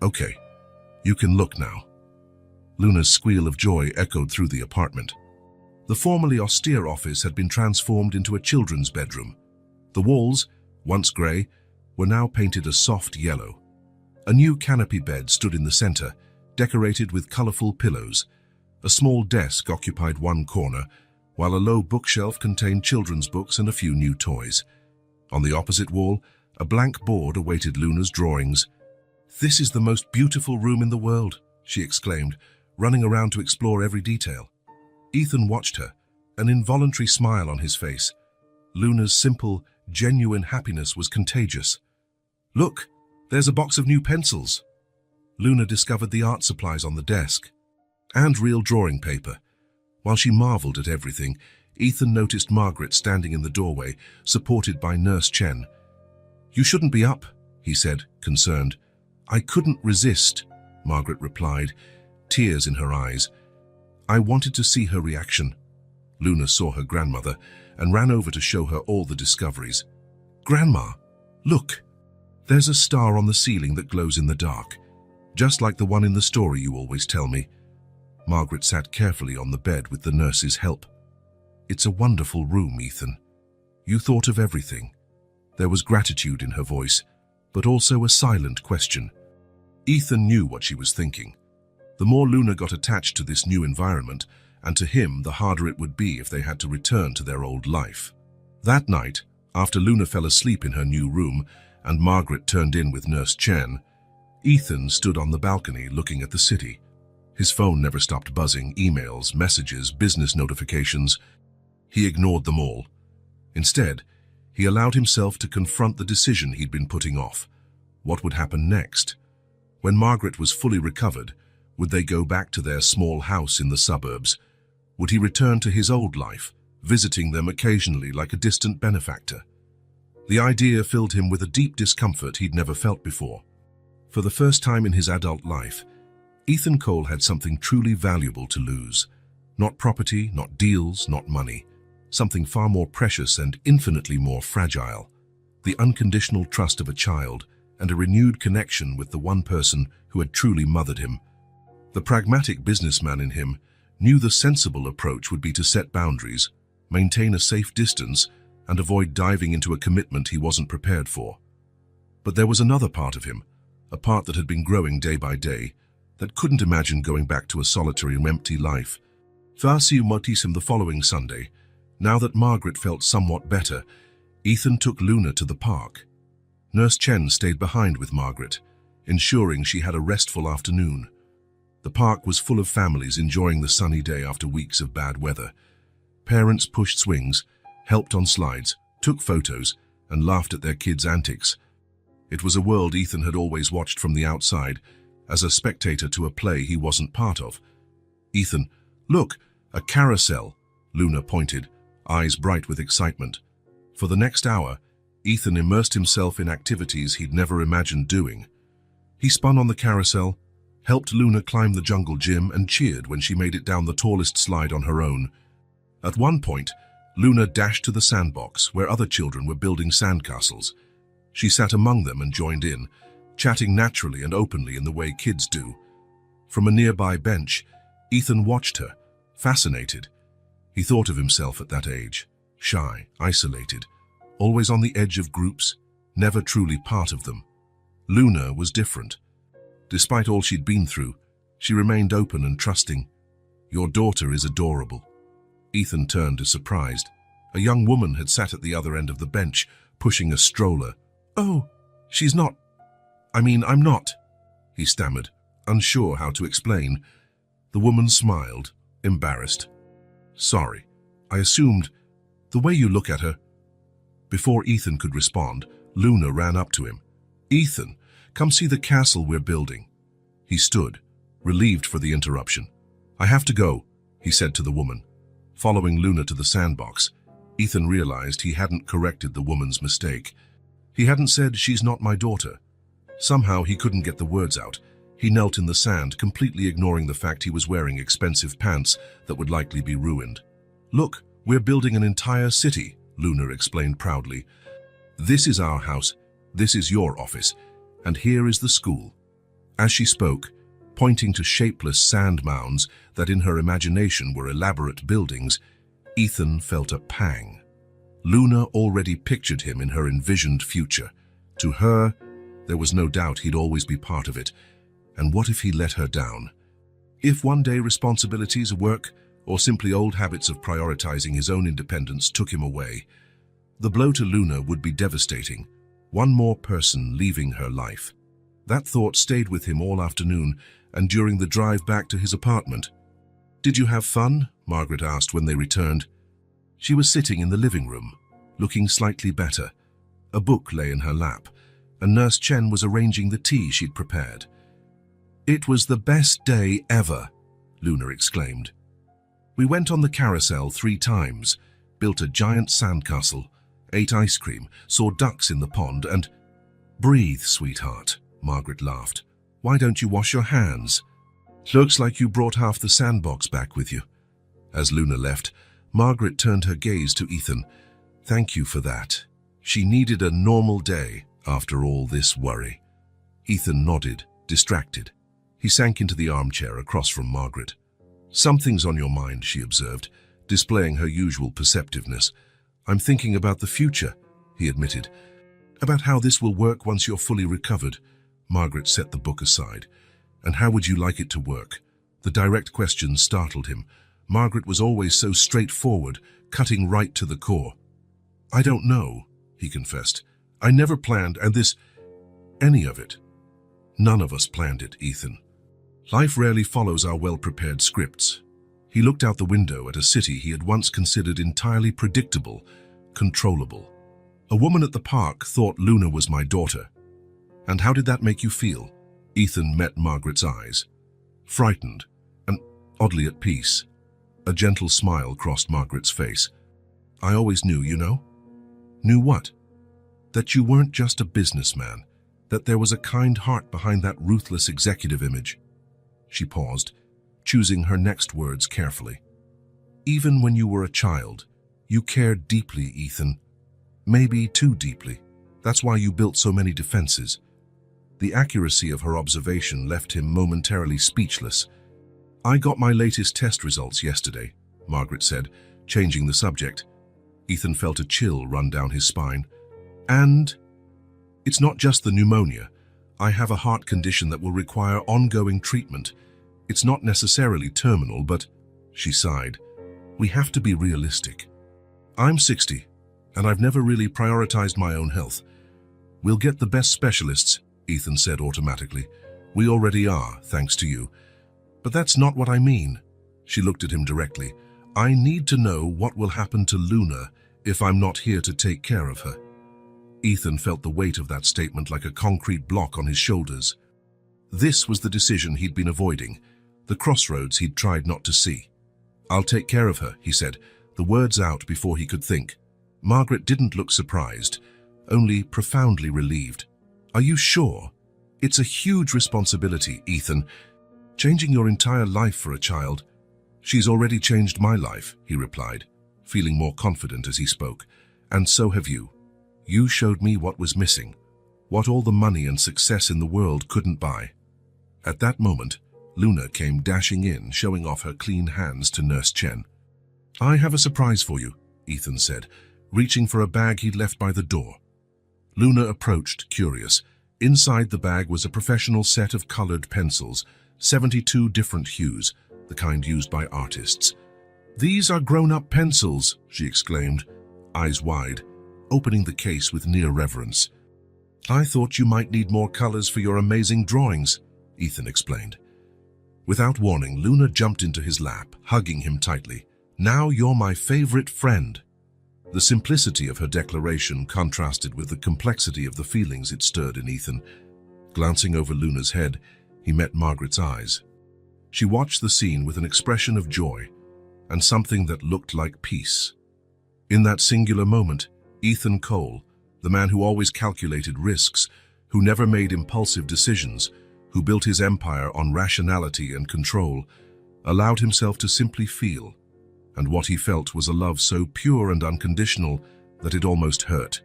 Okay, you can look now. Luna's squeal of joy echoed through the apartment. The formerly austere office had been transformed into a children's bedroom. The walls, once grey, were now painted a soft yellow. A new canopy bed stood in the center, decorated with colorful pillows. A small desk occupied one corner, while a low bookshelf contained children's books and a few new toys. On the opposite wall, a blank board awaited Luna's drawings. This is the most beautiful room in the world, she exclaimed, running around to explore every detail. Ethan watched her, an involuntary smile on his face. Luna's simple, genuine happiness was contagious. Look, there's a box of new pencils. Luna discovered the art supplies on the desk, and real drawing paper. While she marveled at everything, Ethan noticed Margaret standing in the doorway, supported by Nurse Chen. You shouldn't be up, he said, concerned. I couldn't resist, Margaret replied, tears in her eyes. I wanted to see her reaction. Luna saw her grandmother and ran over to show her all the discoveries. Grandma, look, there's a star on the ceiling that glows in the dark, just like the one in the story you always tell me. Margaret sat carefully on the bed with the nurse's help. It's a wonderful room, Ethan. You thought of everything. There was gratitude in her voice, but also a silent question. Ethan knew what she was thinking. The more Luna got attached to this new environment, and to him, the harder it would be if they had to return to their old life. That night, after Luna fell asleep in her new room and Margaret turned in with Nurse Chen, Ethan stood on the balcony looking at the city. His phone never stopped buzzing, emails, messages, business notifications. He ignored them all. Instead, he allowed himself to confront the decision he'd been putting off. What would happen next? When Margaret was fully recovered, would they go back to their small house in the suburbs? Would he return to his old life, visiting them occasionally like a distant benefactor? The idea filled him with a deep discomfort he'd never felt before. For the first time in his adult life, Ethan Cole had something truly valuable to lose. Not property, not deals, not money. Something far more precious and infinitely more fragile. The unconditional trust of a child and a renewed connection with the one person who had truly mothered him. The pragmatic businessman in him knew the sensible approach would be to set boundaries, maintain a safe distance, and avoid diving into a commitment he wasn't prepared for. But there was another part of him, a part that had been growing day by day, that couldn't imagine going back to a solitary and empty life. Farsi Motism the following Sunday, now that Margaret felt somewhat better, Ethan took Luna to the park. Nurse Chen stayed behind with Margaret, ensuring she had a restful afternoon. The park was full of families enjoying the sunny day after weeks of bad weather. Parents pushed swings, helped on slides, took photos, and laughed at their kids' antics. It was a world Ethan had always watched from the outside, as a spectator to a play he wasn't part of. Ethan, look, a carousel, Luna pointed, eyes bright with excitement. For the next hour, Ethan immersed himself in activities he'd never imagined doing. He spun on the carousel, helped Luna climb the jungle gym, and cheered when she made it down the tallest slide on her own. At one point, Luna dashed to the sandbox where other children were building sandcastles. She sat among them and joined in, chatting naturally and openly in the way kids do. From a nearby bench, Ethan watched her, fascinated. He thought of himself at that age, shy, isolated, always on the edge of groups, never truly part of them. Luna was different. Despite all she'd been through, she remained open and trusting. "Your daughter is adorable." Ethan turned surprised. A young woman had sat at the other end of the bench, pushing a stroller. "Oh, she's not. I'm not," he stammered, unsure how to explain. The woman smiled, embarrassed. "Sorry, I assumed. The way you look at her." Before Ethan could respond, Luna ran up to him. "Ethan, come see the castle we're building." He stood, relieved for the interruption. "I have to go," he said to the woman. Following Luna to the sandbox, Ethan realized he hadn't corrected the woman's mistake. He hadn't said, "She's not my daughter." Somehow he couldn't get the words out. He knelt in the sand, completely ignoring the fact he was wearing expensive pants that would likely be ruined. "Look, we're building an entire city," Luna explained proudly. "This is our house, this is your office, and here is the school." As she spoke, pointing to shapeless sand mounds that in her imagination were elaborate buildings, Ethan felt a pang. Luna already pictured him in her envisioned future. To her, there was no doubt he'd always be part of it. And what if he let her down? If one day responsibilities, work, or simply old habits of prioritizing his own independence took him away, the blow to Luna would be devastating. One more person leaving her life. That thought stayed with him all afternoon and during the drive back to his apartment. "Did you have fun?" Margaret asked when they returned. She was sitting in the living room, looking slightly better. A book lay in her lap, and Nurse Chen was arranging the tea she'd prepared. "It was the best day ever," Luna exclaimed. "We went on the carousel 3 times, built a giant sandcastle, ate ice cream, saw ducks in the pond, and—" "Breathe, sweetheart," Margaret laughed. "Why don't you wash your hands? Looks like you brought half the sandbox back with you." As Luna left, Margaret turned her gaze to Ethan. "Thank you for that." She needed a normal day after all this worry. Ethan nodded, distracted. He sank into the armchair across from Margaret. "Something's on your mind," she observed, displaying her usual perceptiveness. "I'm thinking about the future," he admitted. "About how this will work once you're fully recovered." Margaret set the book aside. "And how would you like it to work?" The direct question startled him. Margaret was always so straightforward, cutting right to the core. "I don't know," he confessed. "I never planned any of it." "None of us planned it, Ethan. Life rarely follows our well-prepared scripts." He looked out the window at a city he had once considered entirely predictable, controllable. "A woman at the park thought Luna was my daughter." "And how did that make you feel?" Ethan met Margaret's eyes. Frightened, and oddly at peace. A gentle smile crossed Margaret's face. "I always knew, you know." "Knew what?" "That you weren't just a businessman, that there was a kind heart behind that ruthless executive image." She paused, choosing her next words carefully. "Even when you were a child, you cared deeply, Ethan. Maybe too deeply. That's why you built so many defenses." The accuracy of her observation left him momentarily speechless. "I got my latest test results yesterday," Margaret said, changing the subject. Ethan felt a chill run down his spine. "And it's not just the pneumonia. I have a heart condition that will require ongoing treatment. It's not necessarily terminal, but—" she sighed. "We have to be realistic. I'm 60, and I've never really prioritized my own health. We'll get the best specialists," Ethan said automatically. "We already are, thanks to you. But that's not what I mean." She looked at him directly. "I need to know what will happen to Luna if I'm not here to take care of her." Ethan felt the weight of that statement like a concrete block on his shoulders. This was the decision he'd been avoiding, the crossroads he'd tried not to see. "I'll take care of her," he said, the words out before he could think. Margaret didn't look surprised, only profoundly relieved. "Are you sure? It's a huge responsibility, Ethan. Changing your entire life for a child." "She's already changed my life," he replied, feeling more confident as he spoke. "And so have you. You showed me what was missing, what all the money and success in the world couldn't buy." At that moment, Luna came dashing in, showing off her clean hands to Nurse Chen. "I have a surprise for you," Ethan said, reaching for a bag he'd left by the door. Luna approached, curious. Inside the bag was a professional set of colored pencils, 72 different hues, the kind used by artists. "These are grown-up pencils," she exclaimed, eyes wide, opening the case with near reverence. "I thought you might need more colors for your amazing drawings," Ethan explained. Without warning, Luna jumped into his lap, hugging him tightly. "Now you're my favorite friend." The simplicity of her declaration contrasted with the complexity of the feelings it stirred in Ethan. Glancing over Luna's head, he met Margaret's eyes. She watched the scene with an expression of joy and something that looked like peace. In that singular moment, Ethan Cole, the man who always calculated risks, who never made impulsive decisions, who built his empire on rationality and control, allowed himself to simply feel, and what he felt was a love so pure and unconditional that it almost hurt.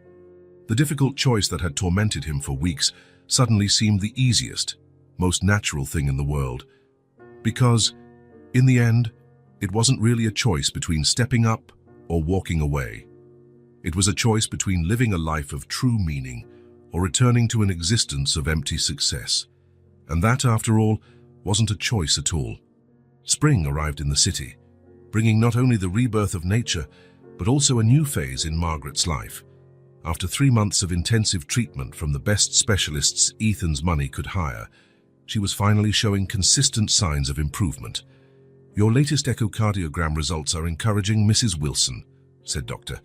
The difficult choice that had tormented him for weeks suddenly seemed the easiest, most natural thing in the world. Because, in the end, it wasn't really a choice between stepping up or walking away. It was a choice between living a life of true meaning or returning to an existence of empty success. And that, after all, wasn't a choice at all. Spring arrived in the city, bringing not only the rebirth of nature, but also a new phase in Margaret's life. After 3 months of intensive treatment from the best specialists Ethan's money could hire, she was finally showing consistent signs of improvement. "Your latest echocardiogram results are encouraging, Mrs. Wilson," said Dr.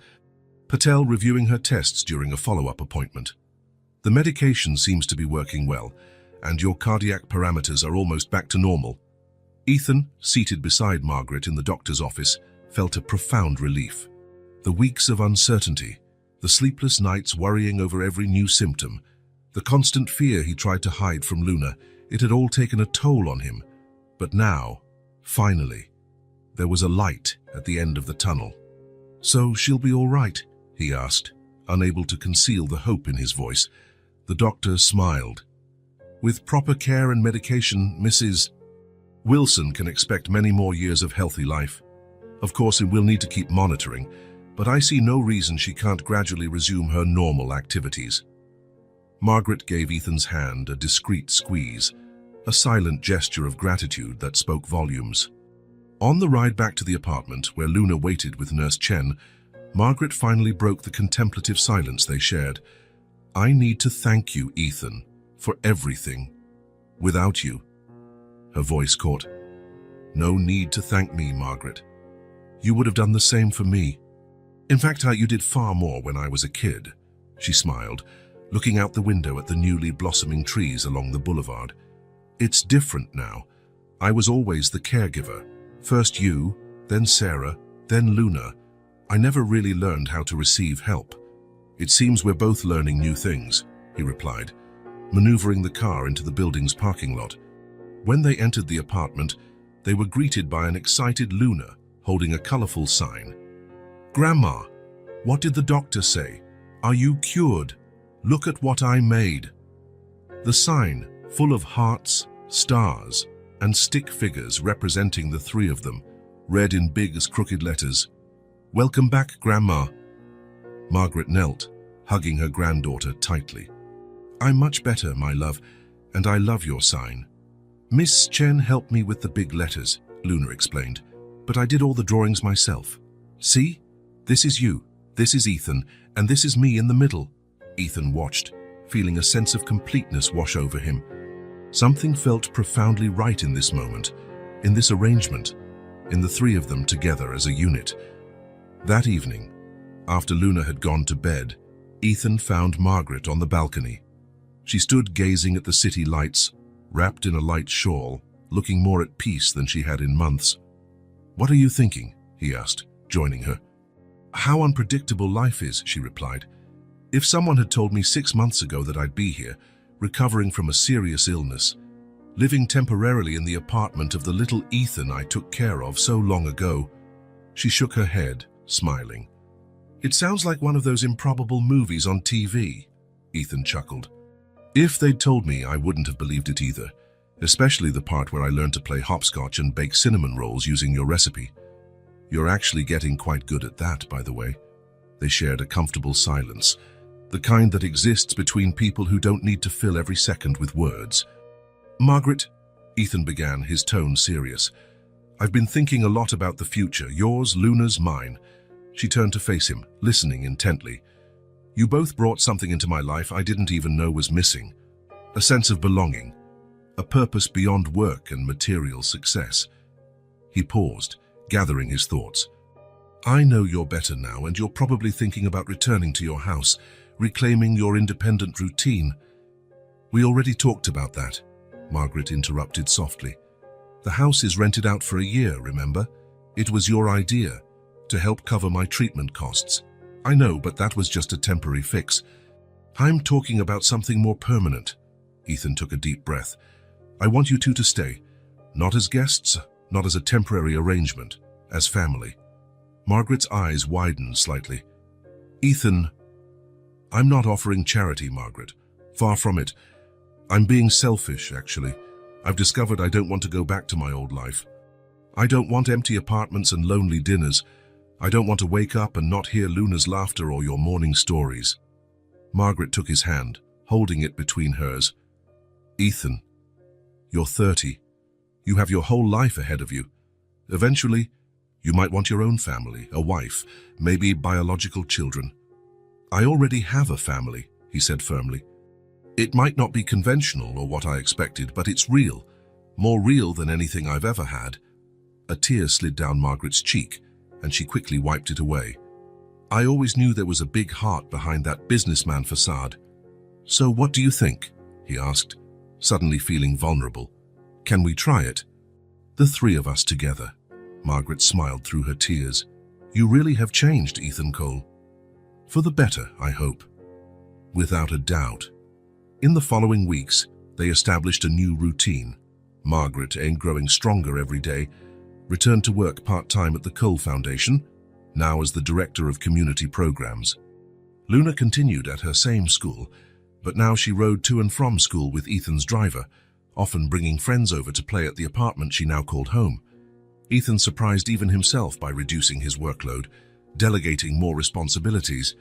Patel, reviewing her tests during a follow-up appointment. "The medication seems to be working well, and your cardiac parameters are almost back to normal." Ethan, seated beside Margaret in the doctor's office, felt a profound relief. The weeks of uncertainty, the sleepless nights worrying over every new symptom, the constant fear he tried to hide from Luna, it had all taken a toll on him. But now, finally, there was a light at the end of the tunnel. "So she'll be all right?" he asked, unable to conceal the hope in his voice. The doctor smiled. "With proper care and medication, Mrs. Wilson can expect many more years of healthy life. Of course, we'll need to keep monitoring, but I see no reason she can't gradually resume her normal activities." Margaret gave Ethan's hand a discreet squeeze, a silent gesture of gratitude that spoke volumes. On the ride back to the apartment, where Luna waited with Nurse Chen, Margaret finally broke the contemplative silence they shared. "I need to thank you, Ethan, for everything. Without you..." Her voice caught. "No need to thank me, Margaret. You would have done the same for me. In fact, you did far more when I was a kid." She smiled, looking out the window at the newly blossoming trees along the boulevard. "It's different now. I was always the caregiver. First you, then Sarah, then Luna. I never really learned how to receive help." "It seems we're both learning new things," he replied, maneuvering the car into the building's parking lot. When they entered the apartment, they were greeted by an excited Luna holding a colorful sign. "Grandma, what did the doctor say? Are you cured? Look at what I made." The sign, full of hearts, stars, and stick figures representing the three of them, read in big as crooked letters, "Welcome back, Grandma." Margaret knelt, hugging her granddaughter tightly. "I'm much better, my love, and I love your sign." "Miss Chen helped me with the big letters," Luna explained, "but I did all the drawings myself. See? This is you, this is Ethan, and this is me in the middle." Ethan watched, feeling a sense of completeness wash over him. Something felt profoundly right in this moment, in this arrangement, in the three of them together as a unit. That evening, after Luna had gone to bed, Ethan found Margaret on the balcony. She stood gazing at the city lights, wrapped in a light shawl, looking more at peace than she had in months. "What are you thinking?" he asked, joining her. "How unpredictable life is," she replied. "If someone had told me 6 months ago that I'd be here, recovering from a serious illness, living temporarily in the apartment of the little Ethan I took care of so long ago." She shook her head, smiling. It sounds like one of those improbable movies on TV, Ethan chuckled. If they'd told me, I wouldn't have believed it either, especially the part where I learned to play hopscotch and bake cinnamon rolls using your recipe. You're actually getting quite good at that, by the way. They shared a comfortable silence, the kind that exists between people who don't need to fill every second with words. Margaret, Ethan began, his tone serious. I've been thinking a lot about the future, yours, Luna's, mine. She turned to face him, listening intently. You both brought something into my life I didn't even know was missing. A sense of belonging, a purpose beyond work and material success. He paused, gathering his thoughts. I know you're better now, and you're probably thinking about returning to your house, reclaiming your independent routine. We already talked about that, Margaret interrupted softly. The house is rented out for a year, remember? It was your idea, to help cover my treatment costs. I know, but that was just a temporary fix. I'm talking about something more permanent. Ethan took a deep breath. I want you two to stay, not as guests, not as a temporary arrangement, as family. Margaret's eyes widened slightly. Ethan, I'm not offering charity, Margaret. Far from it. I'm being selfish, actually. I've discovered I don't want to go back to my old life. I don't want empty apartments and lonely dinners. I don't want to wake up and not hear Luna's laughter or your morning stories. Margaret took his hand, holding it between hers. Ethan, you're 30. You have your whole life ahead of you. Eventually, you might want your own family, a wife, maybe biological children. I already have a family, he said firmly. It might not be conventional or what I expected, but it's real, more real than anything I've ever had. A tear slid down Margaret's cheek, and she quickly wiped it away. I always knew there was a big heart behind that businessman facade. So what do you think? He asked, suddenly feeling vulnerable. Can we try it? The three of us together. Margaret smiled through her tears. You really have changed, Ethan Cole. For the better, I hope. Without a doubt. In the following weeks, they established a new routine. Margaret, growing stronger every day, returned to work part-time at the Cole Foundation, now as the Director of Community Programs. Luna continued at her same school, but now she rode to and from school with Ethan's driver, often bringing friends over to play at the apartment she now called home. Ethan surprised even himself by reducing his workload, delegating more responsibilities,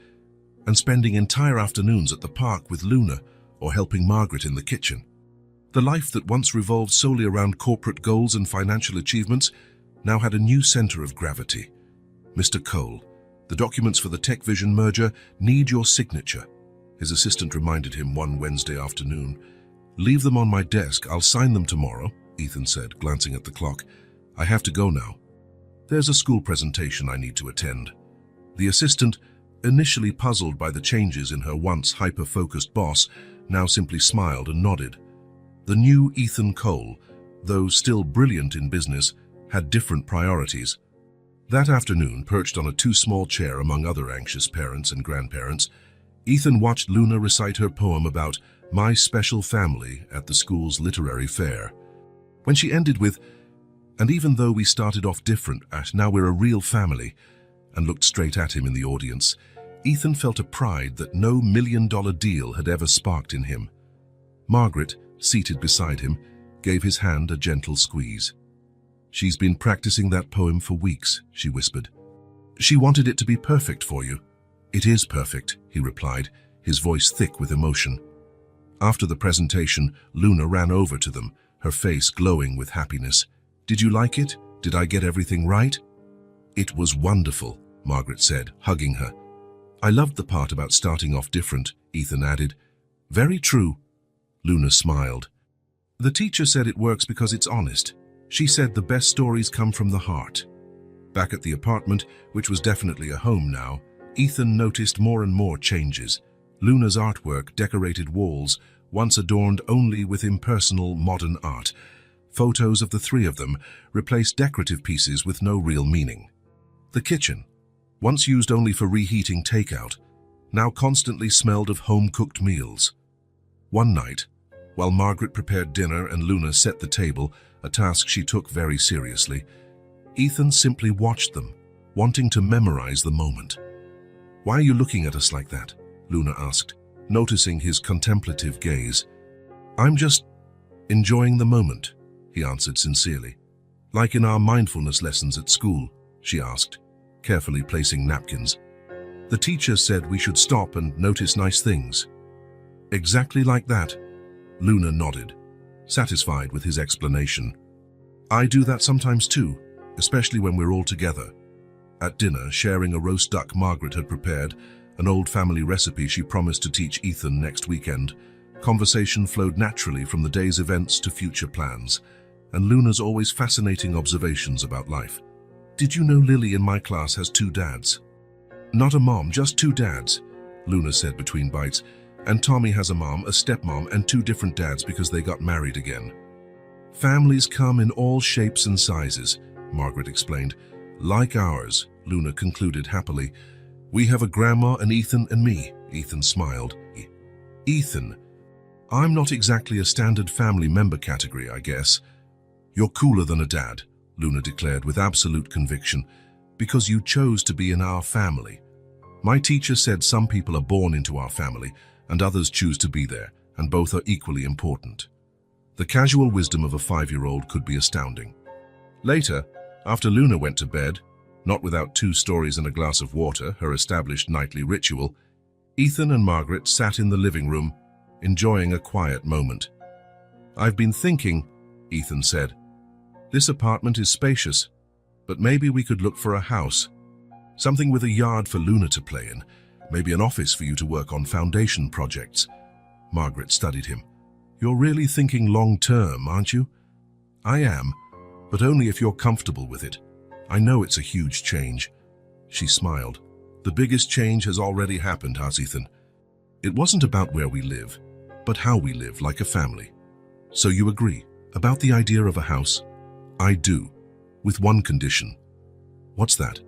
and spending entire afternoons at the park with Luna or helping Margaret in the kitchen. The life that once revolved solely around corporate goals and financial achievements now had a new center of gravity. Mr. Cole, the documents for the TechVision merger need your signature, his assistant reminded him one Wednesday afternoon. Leave them on my desk, I'll sign them tomorrow, Ethan said, glancing at the clock. I have to go now. There's a school presentation I need to attend. The assistant, initially puzzled by the changes in her once hyper-focused boss, now simply smiled and nodded. The new Ethan Cole, though still brilliant in business, had different priorities. That afternoon, perched on a too-small chair among other anxious parents and grandparents, Ethan watched Luna recite her poem about my special family at the school's literary fair. When she ended with, and even though we started off different, now we're a real family, and looked straight at him in the audience, Ethan felt a pride that no million-dollar deal had ever sparked in him. Margaret, seated beside him, gave his hand a gentle squeeze. She's been practicing that poem for weeks, she whispered. She wanted it to be perfect for you. It is perfect, he replied, his voice thick with emotion. After the presentation, Luna ran over to them, her face glowing with happiness. Did you like it? Did I get everything right? It was wonderful, Margaret said, hugging her. I loved the part about starting off different, Ethan added. Very true. Luna smiled. The teacher said it works because it's honest. She said the best stories come from the heart. Back at the apartment, which was definitely a home now, Ethan noticed more and more changes. Luna's artwork decorated walls, once adorned only with impersonal modern art. Photos of the three of them replaced decorative pieces with no real meaning. The kitchen, once used only for reheating takeout, now constantly smelled of home-cooked meals. One night, while Margaret prepared dinner and Luna set the table, a task she took very seriously, Ethan simply watched them, wanting to memorize the moment. "Why are you looking at us like that?" Luna asked, noticing his contemplative gaze. "I'm just enjoying the moment," he answered sincerely. "Like in our mindfulness lessons at school?" she asked, carefully placing napkins. "The teacher said we should stop and notice nice things." "Exactly like that," Luna nodded, satisfied with his explanation. "I do that sometimes too, especially when we're all together." At dinner, sharing a roast duck Margaret had prepared, an old family recipe she promised to teach Ethan next weekend, conversation flowed naturally from the day's events to future plans, and Luna's always fascinating observations about life. "Did you know Lily in my class has 2 dads?" "Not a mom, just 2 dads," Luna said between bites. "And Tommy has a mom, a stepmom, and 2 different dads because they got married again." "Families come in all shapes and sizes," Margaret explained. "Like ours," Luna concluded happily. "We have a grandma and Ethan and me." Ethan smiled. "Ethan, I'm not exactly a standard family member category, I guess." "You're cooler than a dad," Luna declared with absolute conviction, "because you chose to be in our family. My teacher said some people are born into our family and others choose to be there, and both are equally important." The casual wisdom of a 5-year-old could be astounding. Later, after Luna went to bed, not without 2 stories and a glass of water, her established nightly ritual, Ethan and Margaret sat in the living room, enjoying a quiet moment. "I've been thinking," Ethan said. "This apartment is spacious, but maybe we could look for a house. Something with a yard for Luna to play in, maybe an office for you to work on foundation projects." Margaret studied him. "You're really thinking long-term, aren't you?" "I am, but only if you're comfortable with it. I know it's a huge change." She smiled. "The biggest change has already happened, has Ethan? It wasn't about where we live, but how we live like a family." "So you agree about the idea of a house?" "I do, with one condition." "What's that?"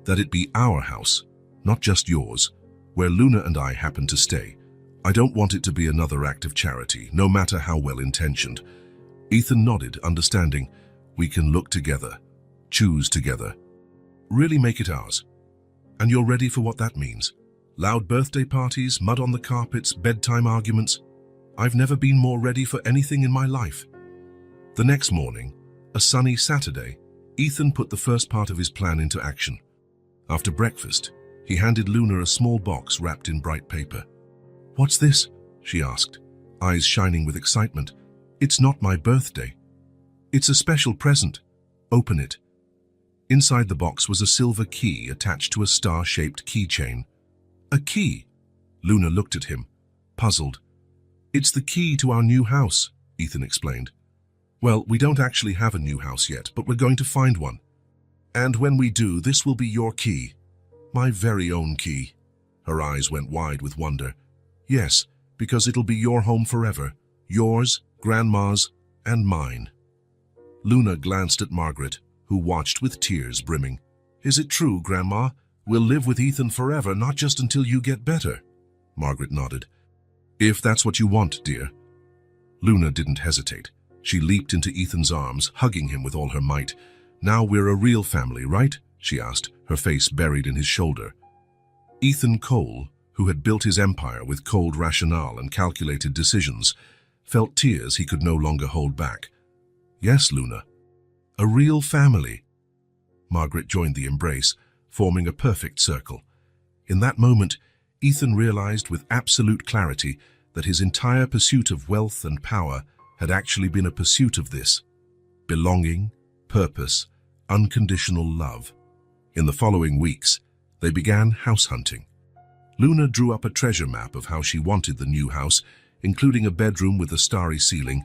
"That it be our house, not just yours, where Luna and I happen to stay. I don't want it to be another act of charity, no matter how well-intentioned." Ethan nodded, understanding. "We can look together, choose together, really make it ours. And you're ready for what that means? Loud birthday parties, mud on the carpets, bedtime arguments. I've never been more ready for anything in my life." The next morning, a sunny Saturday, Ethan put the first part of his plan into action. After breakfast, he handed Luna a small box wrapped in bright paper. "What's this?" she asked, eyes shining with excitement. "It's not my birthday. It's a special present. Open it." Inside the box was a silver key attached to a star-shaped keychain. "A key?" Luna looked at him, puzzled. "It's the key to our new house," Ethan explained. "Well, we don't actually have a new house yet, but we're going to find one. And when we do, this will be your key. My very own key." Her eyes went wide with wonder. "Yes, because it'll be your home forever. Yours, Grandma's, and mine." Luna glanced at Margaret, who watched with tears brimming. "Is it true, Grandma? We'll live with Ethan forever, not just until you get better." Margaret nodded. "If that's what you want, dear." Luna didn't hesitate. She leaped into Ethan's arms, hugging him with all her might. "Now we're a real family, right?" she asked, her face buried in his shoulder. Ethan Cole, who had built his empire with cold rationale and calculated decisions, felt tears he could no longer hold back. "Yes, Luna. A real family." Margaret joined the embrace, forming a perfect circle. In that moment, Ethan realized with absolute clarity that his entire pursuit of wealth and power had actually been a pursuit of this: belonging, purpose, unconditional love. In the following weeks, they began house hunting. Luna drew up a treasure map of how she wanted the new house, including a bedroom with a starry ceiling,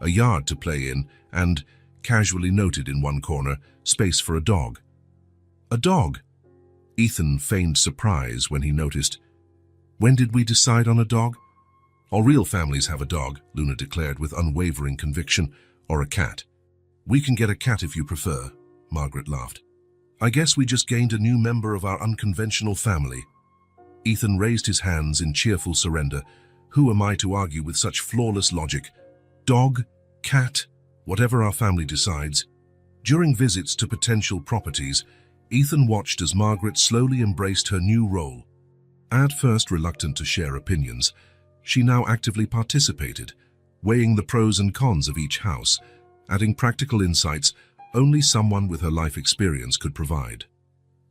a yard to play in, and, casually noted in one corner, space for a dog. "A dog?" Ethan feigned surprise when he noticed. "When did we decide on a dog?" "All real families have a dog," Luna declared with unwavering conviction, "or a cat." "We can get a cat if you prefer," Margaret laughed. "I guess we just gained a new member of our unconventional family." Ethan raised his hands in cheerful surrender. "Who am I to argue with such flawless logic? Dog, cat, whatever our family decides." During visits to potential properties, Ethan watched as Margaret slowly embraced her new role. At first reluctant to share opinions, she now actively participated, weighing the pros and cons of each house, adding practical insights only someone with her life experience could provide.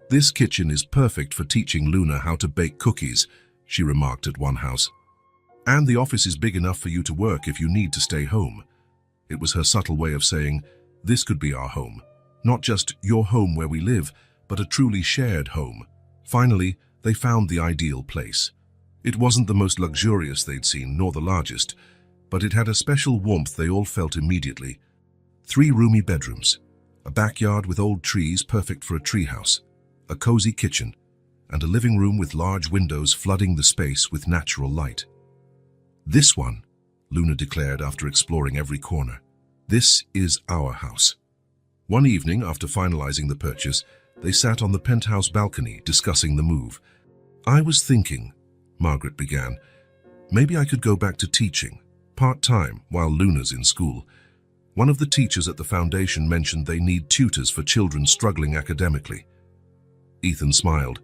"This kitchen is perfect for teaching Luna how to bake cookies," she remarked at one house. "And the office is big enough for you to work if you need to stay home." It was her subtle way of saying, this could be our home. Not just your home where we live, but a truly shared home. Finally, they found the ideal place. It wasn't the most luxurious they'd seen, nor the largest, but it had a special warmth they all felt immediately. 3 roomy bedrooms, a backyard with old trees perfect for a treehouse, a cozy kitchen, and a living room with large windows flooding the space with natural light. "This one," Luna declared after exploring every corner. "This is our house." One evening, after finalizing the purchase, they sat on the penthouse balcony discussing the move. "I was thinking," Margaret began, "maybe I could go back to teaching, part-time, while Luna's in school. One of the teachers at the foundation mentioned they need tutors for children struggling academically." Ethan smiled,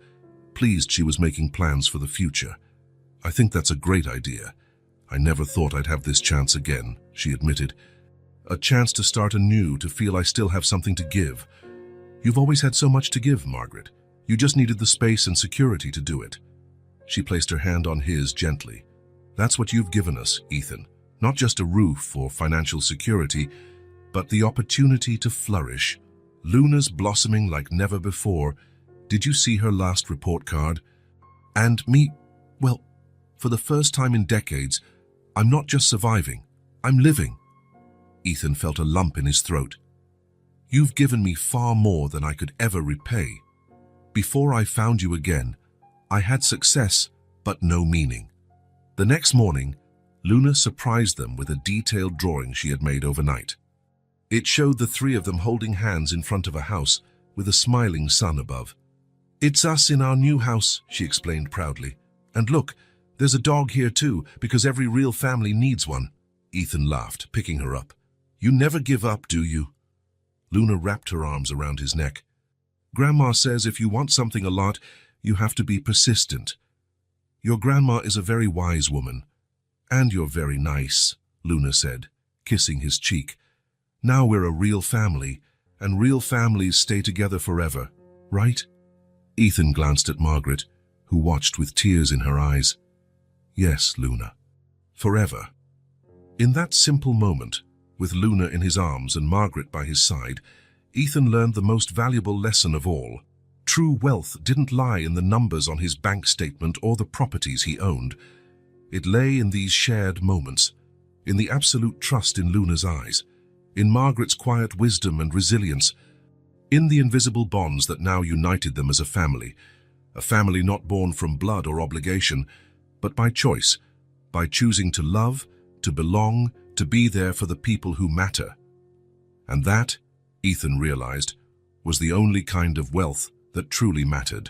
pleased she was making plans for the future. "I think that's a great idea. I never thought I'd have this chance again," she admitted. "A chance to start anew, to feel I still have something to give." "You've always had so much to give, Margaret. You just needed the space and security to do it." She placed her hand on his gently. "That's what you've given us, Ethan. Not just a roof or financial security, but the opportunity to flourish. Luna's blossoming like never before. Did you see her last report card? And me, well, for the first time in decades, I'm not just surviving, I'm living." Ethan felt a lump in his throat. "You've given me far more than I could ever repay. Before I found you again, I had success, but no meaning." The next morning, Luna surprised them with a detailed drawing she had made overnight. It showed the 3 of them holding hands in front of a house with a smiling sun above. "It's us in our new house," she explained proudly. "And look, there's a dog here too, because every real family needs one." Ethan laughed, picking her up. "You never give up, do you?" Luna wrapped her arms around his neck. "Grandma says if you want something a lot, you have to be persistent. Your grandma is a very wise woman. And you're very nice," Luna said, kissing his cheek. "Now we're a real family, and real families stay together forever, right?" Ethan glanced at Margaret, who watched with tears in her eyes. "Yes, Luna. Forever." In that simple moment, with Luna in his arms and Margaret by his side, Ethan learned the most valuable lesson of all. True wealth didn't lie in the numbers on his bank statement or the properties he owned. It lay in these shared moments, in the absolute trust in Luna's eyes, in Margaret's quiet wisdom and resilience, in the invisible bonds that now united them as a family not born from blood or obligation, but by choice, by choosing to love, to belong, to be there for the people who matter. And that, Ethan realized, was the only kind of wealth that truly mattered.